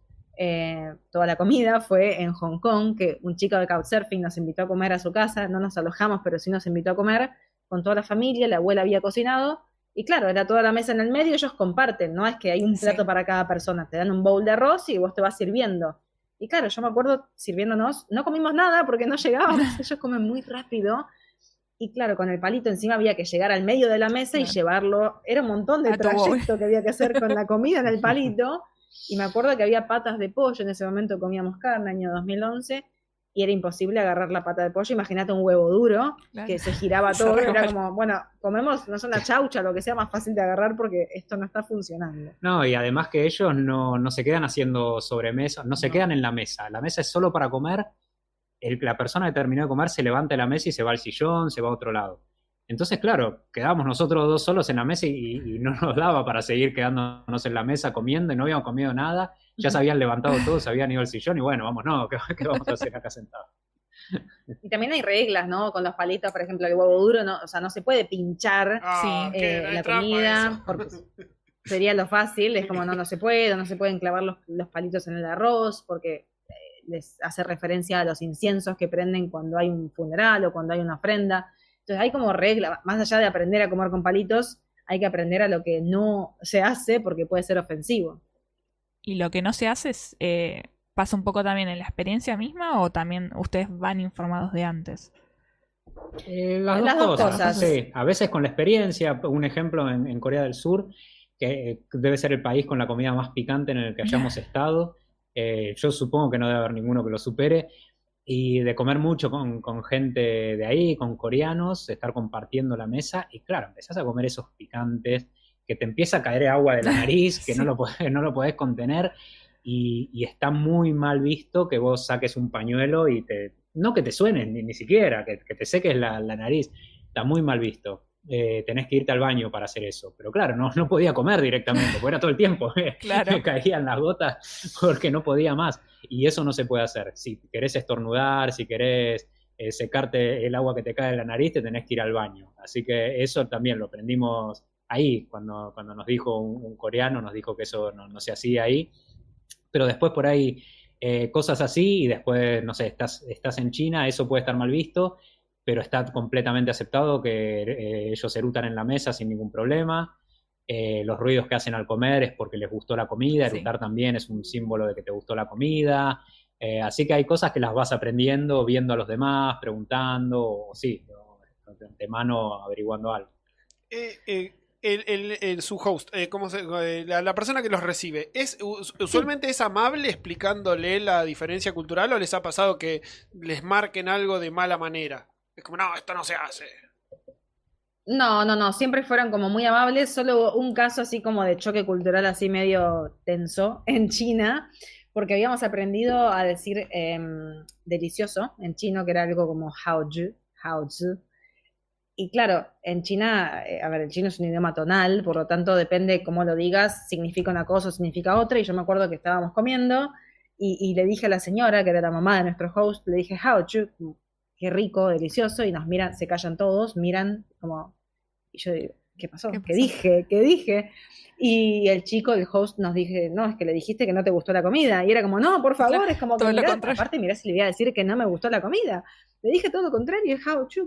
toda la comida fue en Hong Kong, que un chico de Couchsurfing nos invitó a comer a su casa, no nos alojamos, pero sí nos invitó a comer con toda la familia, la abuela había cocinado, y claro, era toda la mesa en el medio, ellos comparten, no es que hay un plato para cada persona, te dan un bowl de arroz y vos te vas sirviendo. Y claro, yo me acuerdo sirviéndonos, no comimos nada porque no llegábamos, ellos comen muy rápido, y claro, con el palito encima había que llegar al medio de la mesa y llevarlo, era un montón de trayecto que había que hacer con la comida en el palito, y me acuerdo que había patas de pollo, en ese momento comíamos carne, año 2011, y era imposible agarrar la pata de pollo. Imagínate un huevo duro, que se giraba todo, era como, bueno, comemos, no sé, una chaucha, lo que sea más fácil de agarrar porque esto no está funcionando. No, y además que ellos no se quedan haciendo sobremesa, no se quedan en la mesa es solo para comer, la persona que terminó de comer se levanta de la mesa y se va al sillón, se va a otro lado. Entonces, claro, quedábamos nosotros dos solos en la mesa y no nos daba para seguir quedándonos en la mesa comiendo y no habíamos comido nada. Ya se habían levantado todos, se habían ido al sillón y bueno, vámonos, ¿qué vamos a hacer acá sentados? Y también hay reglas, ¿no? Con los palitos, por ejemplo, el huevo duro, no, o sea, no se puede pinchar la comida, porque sería lo fácil, es como no se pueden clavar los palitos en el arroz, porque les hace referencia a los inciensos que prenden cuando hay un funeral o cuando hay una ofrenda. Entonces hay como regla, más allá de aprender a comer con palitos, hay que aprender a lo que no se hace porque puede ser ofensivo. ¿Y lo que no se hace es, pasa un poco también en la experiencia misma o también ustedes van informados de antes? Las dos cosas. Sí, a veces con la experiencia, un ejemplo en Corea del Sur, que debe ser el país con la comida más picante en el que hayamos estado. Yo supongo que no debe haber ninguno que lo supere. Y de comer mucho con gente de ahí, con coreanos, estar compartiendo la mesa, y claro, empezás a comer esos picantes, que te empieza a caer agua de la nariz, que sí. no lo podés contener, y está muy mal visto que vos saques un pañuelo y no que te suene, ni siquiera, que te seques la nariz, está muy mal visto. Tenés que irte al baño para hacer eso. Pero claro, no podía comer directamente, porque era todo el tiempo. Claro. Me caían las gotas porque no podía más. Y eso no se puede hacer. Si querés estornudar, si querés secarte el agua que te cae en la nariz, te tenés que ir al baño. Así que eso también lo aprendimos ahí, cuando nos dijo un coreano, nos dijo que eso no se hacía ahí. Pero después por ahí cosas así, y después, no sé, estás en China, eso puede estar mal visto, pero está completamente aceptado que ellos erutan en la mesa sin ningún problema. Los ruidos que hacen al comer es porque les gustó la comida, erutar también es un símbolo de que te gustó la comida. Así que hay cosas que las vas aprendiendo, viendo a los demás, preguntando, o de antemano averiguando algo. Su host, la persona que los recibe, usualmente es amable explicándole la diferencia cultural, o les ha pasado que les marquen algo de mala manera? Es como, no, esto no se hace. No, siempre fueron como muy amables, solo hubo un caso así como de choque cultural así medio tenso en China, porque habíamos aprendido a decir delicioso en chino, que era algo como haozi. Y claro, en China, el chino es un idioma tonal, por lo tanto depende cómo lo digas, significa una cosa o significa otra, y yo me acuerdo que estábamos comiendo y le dije a la señora, que era la mamá de nuestro host, le dije haozi, qué rico, delicioso, y nos miran, se callan todos, miran como, y yo digo, ¿qué pasó? ¿Qué dije? Y el chico, el host, nos dije, no, es que le dijiste que no te gustó la comida, y era como, no, por favor, claro, es como que, aparte mirá si le voy a decir que no me gustó la comida, le dije todo lo contrario,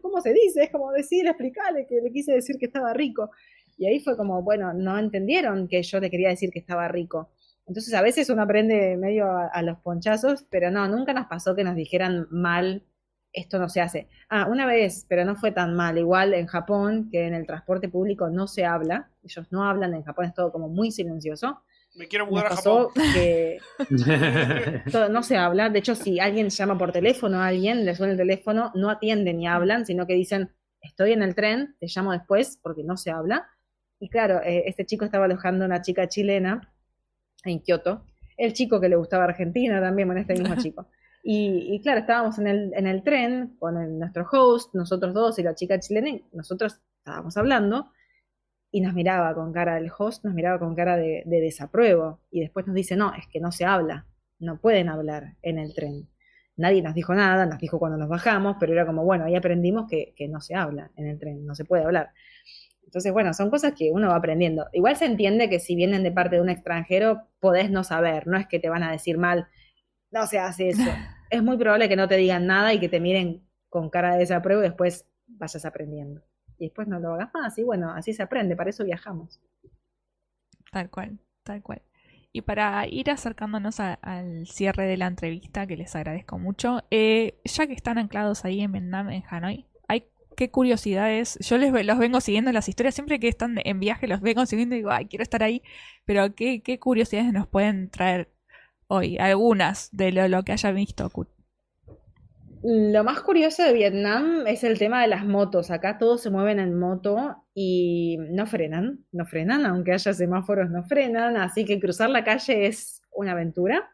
¿cómo se dice? Es como decir, explicarle que le quise decir que estaba rico, y ahí fue como, bueno, no entendieron que yo le quería decir que estaba rico. Entonces a veces uno aprende medio a los ponchazos, pero no, nunca nos pasó que nos dijeran mal, esto no se hace. Una vez, pero no fue tan mal, igual en Japón, que en el transporte público no se habla, ellos no hablan, en Japón es todo como muy silencioso. Me quiero mudar a Japón. Que todo, no se habla, de hecho si alguien llama por teléfono a alguien, le suena el teléfono, no atienden ni hablan, sino que dicen, estoy en el tren, te llamo después, porque no se habla. Y claro, este chico estaba alojando a una chica chilena en Kioto, el chico que le gustaba Argentina también, bueno, este mismo chico. Y claro, estábamos en el tren con nuestro host, nosotros dos y la chica chilena, y nosotros estábamos hablando, y nos miraba con cara, el host nos miraba con cara de desapruebo, y después nos dice, no, es que no se habla, no pueden hablar en el tren. Nadie nos dijo nada, nos dijo cuando nos bajamos, pero era como, bueno, ahí aprendimos que no se habla en el tren, no se puede hablar. Entonces, bueno, son cosas que uno va aprendiendo. Igual se entiende que si vienen de parte de un extranjero, podés no saber, no es que te van a decir mal, no se hace eso. Es muy probable que no te digan nada y que te miren con cara de desapruebo y después vayas aprendiendo. Y después no lo hagas más, y bueno, así se aprende, para eso viajamos. Tal cual, tal cual. Y para ir acercándonos al cierre de la entrevista, que les agradezco mucho, ya que están anclados ahí en Vietnam, en Hanoi, qué curiosidades. Yo los vengo siguiendo en las historias, siempre que están en viaje los vengo siguiendo y digo, ay, quiero estar ahí. Pero qué curiosidades nos pueden traer hoy, algunas de lo que haya visto. Lo más curioso de Vietnam es el tema de las motos. Acá todos se mueven en moto y no frenan, aunque haya semáforos no frenan, así que cruzar la calle es una aventura.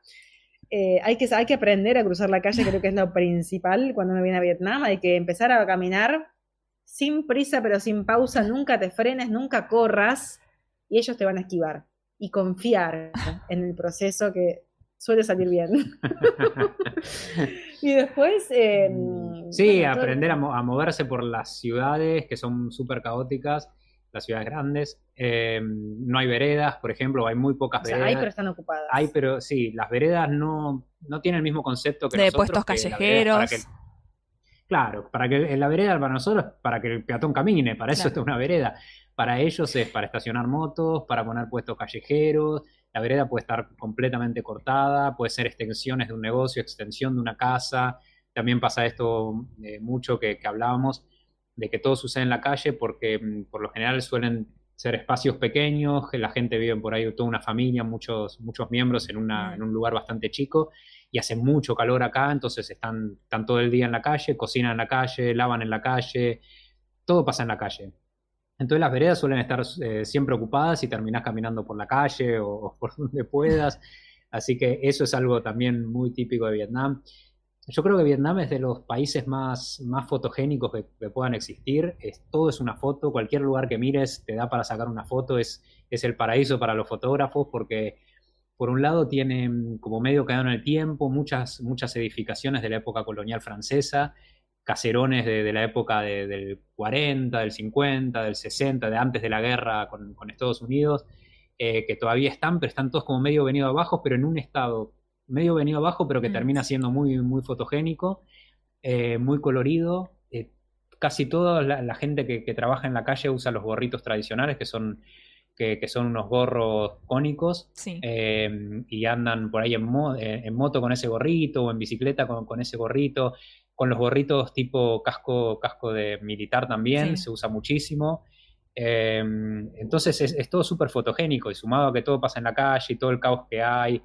Hay que aprender a cruzar la calle, creo que es lo principal cuando uno viene a Vietnam. Hay que empezar a caminar sin prisa pero sin pausa, nunca te frenes, nunca corras y ellos te van a esquivar. Y confiar en el proceso que suele salir bien. Y después... Sí, bueno, aprender a moverse por las ciudades que son súper caóticas, las ciudades grandes. No hay veredas, por ejemplo, hay muy pocas o sea, veredas. hay, pero están ocupadas. Hay, pero sí, las veredas no tienen el mismo concepto que de nosotros. Puestos que la vereda callejeros. es claro, para que en la vereda para nosotros es para que el peatón camine, para eso Claro. es una vereda. Para ellos es para estacionar motos, para poner puestos callejeros. La vereda puede estar completamente cortada, puede ser extensiones de un negocio, extensión de una casa. También pasa esto mucho que hablábamos, de que todo sucede en la calle porque por lo general suelen ser espacios pequeños, que la gente vive por ahí toda una familia, muchos miembros en un lugar bastante chico, y hace mucho calor acá, entonces están todo el día en la calle, cocinan en la calle, lavan en la calle, todo pasa en la calle. Entonces las veredas suelen estar siempre ocupadas y terminás caminando por la calle o por donde puedas, así que eso es algo también muy típico de Vietnam. Yo creo que Vietnam es de los países más fotogénicos que puedan existir. Todo es una foto, cualquier lugar que mires te da para sacar una foto, es el paraíso para los fotógrafos porque por un lado tiene como medio quedado en el tiempo muchas edificaciones de la época colonial francesa, caserones de la época del 40, del 50, del 60, de antes de la guerra con Estados Unidos, que todavía están, pero están todos como medio venido abajo, pero en un estado medio venido abajo, pero que termina siendo muy, muy fotogénico, muy colorido. Casi toda la gente que trabaja en la calle usa los gorritos tradicionales, que son unos gorros cónicos, Sí. y andan por ahí en moto con ese gorrito o en bicicleta con ese gorrito, con los gorritos tipo casco de militar también, Sí. se usa muchísimo. Entonces es todo súper fotogénico y sumado a que todo pasa en la calle y todo el caos que hay,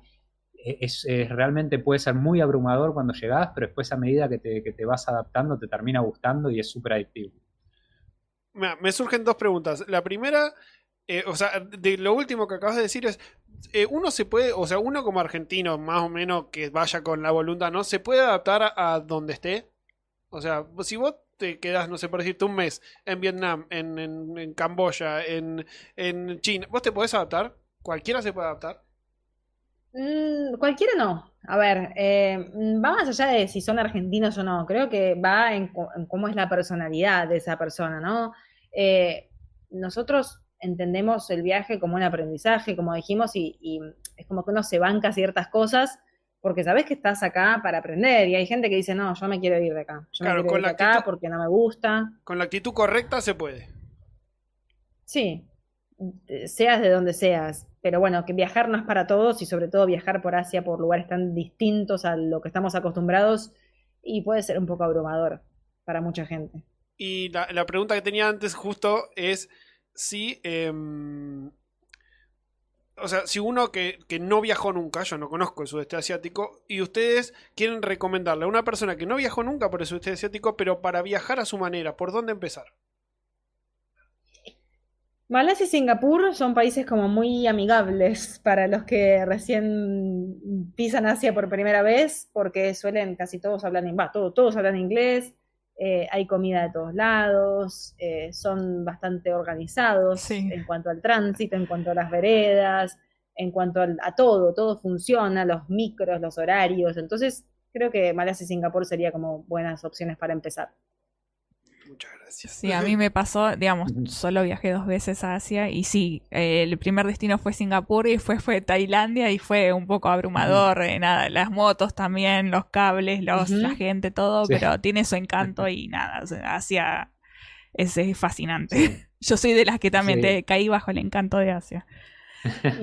realmente puede ser muy abrumador cuando llegás, pero después a medida que te vas adaptando te termina gustando y es súper adictivo. Me surgen dos preguntas. La primera, o sea, de lo último que acabas de decir es, uno se puede, o sea, uno como argentino, más o menos que vaya con la voluntad, ¿no? ¿Se puede adaptar a donde esté? O sea, si vos te quedás, no sé, por decirte un mes en Vietnam, en Camboya, en China, ¿vos te podés adaptar? ¿Cualquiera se puede adaptar? Cualquiera no. A ver, va más allá de si son argentinos o no. Creo que va en cómo es la personalidad de esa persona, ¿no? Nosotros entendemos el viaje como un aprendizaje, como dijimos, y es como que uno se banca ciertas cosas porque sabes que estás acá para aprender. Y hay gente que dice, no, yo me quiero ir de acá. Yo Claro, me quiero ir de acá porque no me gusta. Con la actitud correcta se puede. Sí, seas de donde seas, pero bueno, que viajar no es para todos y sobre todo viajar por Asia, por lugares tan distintos a lo que estamos acostumbrados y puede ser un poco abrumador para mucha gente. Y la pregunta que tenía antes justo es si, o sea, si uno que no viajó nunca, yo no conozco el sudeste asiático, y ustedes quieren recomendarle a una persona que no viajó nunca por el sudeste asiático, pero para viajar a su manera, ¿por dónde empezar? Malasia y Singapur son países como muy amigables para los que recién pisan Asia por primera vez, porque suelen, casi todos hablan, todos hablan inglés, hay comida de todos lados, son bastante organizados Sí. en cuanto al tránsito, en cuanto a las veredas, en cuanto a todo funciona, los micros, los horarios, entonces creo que Malasia y Singapur sería como buenas opciones para empezar. Muchas gracias. Sí, a mí me pasó, digamos, solo viajé 2 veces a Asia y sí, el primer destino fue Singapur y fue Tailandia y fue un poco abrumador, nada, las motos también, los cables, la gente, todo, Sí. pero tiene su encanto y nada, o sea, Asia es fascinante. Sí. Yo soy de las que también Sí. te caí bajo el encanto de Asia.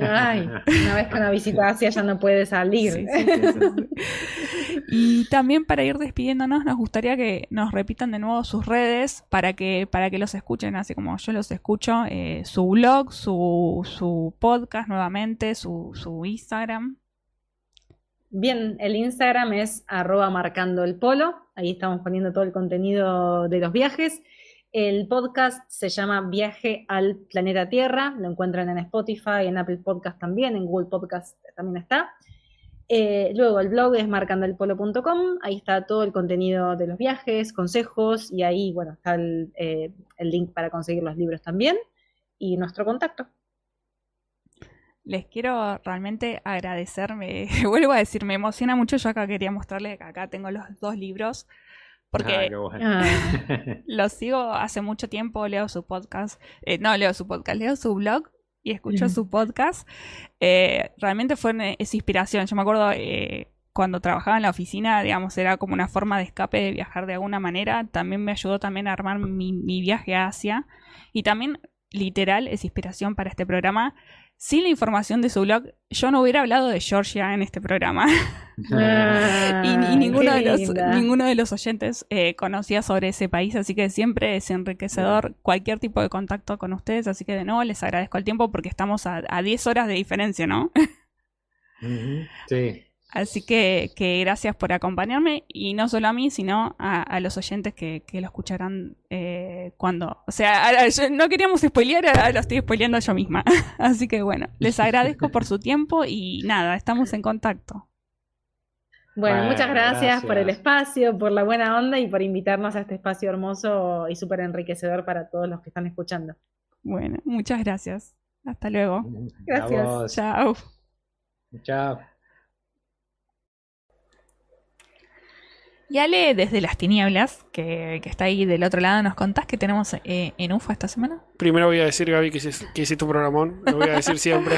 Ay, una vez que una visita a Asia ya no puede salir. Sí, sí, sí, sí. Y también para ir despidiéndonos, nos gustaría que nos repitan de nuevo sus redes para que los escuchen, así como yo los escucho, su blog, su podcast nuevamente, su Instagram. Bien, el Instagram es @marcandoelpolo. Ahí estamos poniendo todo el contenido de los viajes. El podcast se llama Viaje al Planeta Tierra. Lo encuentran en Spotify, en Apple Podcast también, en Google Podcast también está. Luego el blog es marcandoelpolo.com. Ahí está todo el contenido de los viajes, consejos, y ahí, bueno, está el link para conseguir los libros también y nuestro contacto. Les quiero realmente agradecer, vuelvo a decir, me emociona mucho. Yo acá quería mostrarles que acá tengo los 2 libros, porque Qué bueno. los sigo hace mucho tiempo, leo su podcast, leo su blog y escucho su podcast. Realmente es inspiración. Yo me acuerdo cuando trabajaba en la oficina, digamos, era como una forma de escape, de viajar de alguna manera. También me ayudó también a armar mi viaje a Asia, y también literal es inspiración para este programa. Sin la información de su blog, yo no hubiera hablado de Georgia en este programa. Y ninguno de los oyentes conocía sobre ese país, así que siempre es enriquecedor cualquier tipo de contacto con ustedes. Así que de nuevo les agradezco el tiempo, porque estamos a 10 horas de diferencia, ¿no? Sí. Así que gracias por acompañarme, y no solo a mí, sino a los oyentes que lo escucharán cuando... O sea, no queríamos spoilear, ahora lo estoy spoileando yo misma. Así que bueno, les agradezco por su tiempo y nada, estamos en contacto. Bueno, muchas gracias por el gracias. espacio, por la buena onda y por invitarnos a este espacio hermoso y súper enriquecedor para todos los que están escuchando. Bueno, muchas gracias. Hasta luego. Gracias. A vos. Chao. Chao. Y Ale, desde las tinieblas, que está ahí del otro lado, ¿nos contás qué tenemos en UFA esta semana? Primero voy a decir, Gaby, que hiciste un programón. Lo voy a decir siempre.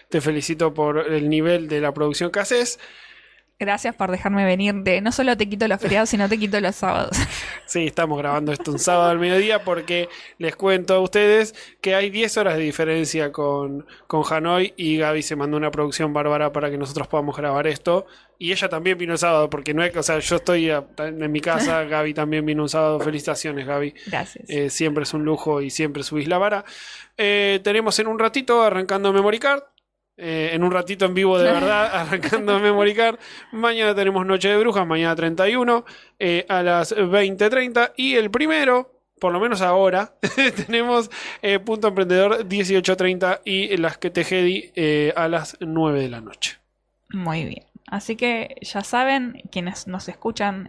Te felicito por el nivel de la producción que haces. Gracias por dejarme venir. No solo te quito los feriados, sino te quito los sábados. Sí, estamos grabando esto un sábado al mediodía porque les cuento a ustedes que hay 10 horas de diferencia con Hanoi, y Gaby se mandó una producción bárbara para que nosotros podamos grabar esto. Y ella también vino el sábado, porque no es, o sea, yo estoy en mi casa, Gaby también vino un sábado. Felicitaciones, Gaby. Gracias. Siempre es un lujo y siempre subís la vara. Tenemos en un ratito arrancando Memory Card. En un ratito en vivo de verdad, arrancando Memory Card. Mañana tenemos Noche de Brujas, mañana 31, a las 20:30. Y el primero, por lo menos ahora, tenemos Punto Emprendedor 18:30 y Las que te Jedi a las 9 de la noche. Muy bien. Así que ya saben, quienes nos escuchan,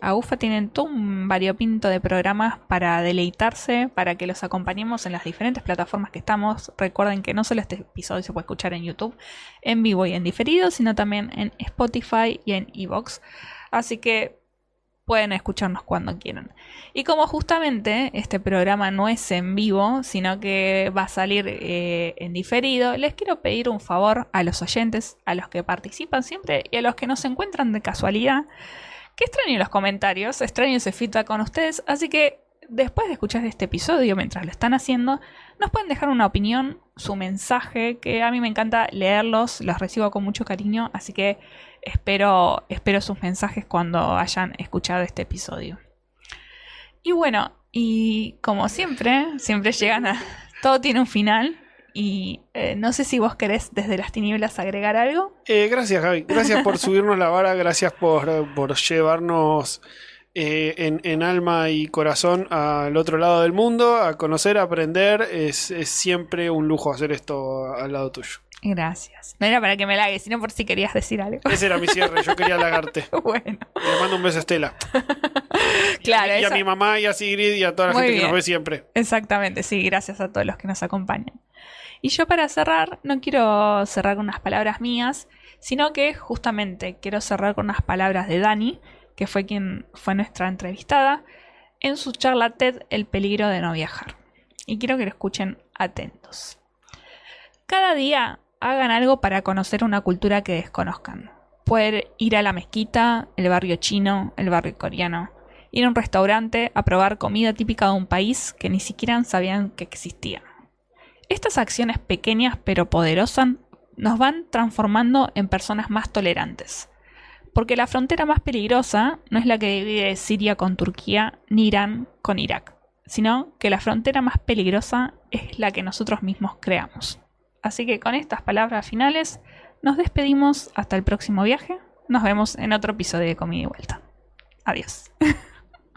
a UFA tienen todo un variopinto de programas para deleitarse, para que los acompañemos en las diferentes plataformas que estamos. Recuerden que no solo este episodio se puede escuchar en YouTube, en vivo y en diferido, sino también en Spotify y en iVoox. Así que pueden escucharnos cuando quieran. Y como justamente este programa no es en vivo, sino que va a salir en diferido, les quiero pedir un favor a los oyentes, a los que participan siempre y a los que nos encuentran de casualidad, que extraño los comentarios, extraño ese feedback con ustedes. Así que después de escuchar este episodio, mientras lo están haciendo, nos pueden dejar una opinión, su mensaje, que a mí me encanta leerlos, los recibo con mucho cariño, así que espero sus mensajes cuando hayan escuchado este episodio. Y bueno, y como siempre llegan a... Todo tiene un final, y no sé si vos querés desde las tinieblas agregar algo. Gracias, Gaby. Gracias por subirnos la vara. Gracias por llevarnos en alma y corazón al otro lado del mundo, a conocer, a aprender. Es siempre un lujo hacer esto al lado tuyo. Gracias. No era para que me halagues, sino por si querías decir algo. Ese era mi cierre, yo quería halagarte. Bueno. Le mando un beso a Estela. Claro, y a mi mamá y a Sigrid y a toda la Muy gente que bien. nos ve siempre. Exactamente, sí, gracias a todos los que nos acompañan. Y yo, para cerrar, no quiero cerrar con unas palabras mías, sino que justamente quiero cerrar con unas palabras de Dani, que fue quien fue nuestra entrevistada. en su charla TED El peligro de no viajar. Y quiero que lo escuchen atentos. Cada día hagan algo para conocer una cultura que desconozcan. Pueden ir a la mezquita, el barrio chino, el barrio coreano. Ir a un restaurante a probar comida típica de un país que ni siquiera sabían que existía. Estas acciones pequeñas pero poderosas nos van transformando en personas más tolerantes. Porque la frontera más peligrosa no es la que divide Siria con Turquía ni Irán con Irak, sino que la frontera más peligrosa es la que nosotros mismos creamos. Así que con estas palabras finales nos despedimos hasta el próximo viaje. Nos vemos en otro episodio de Comida y Vuelta. Adiós.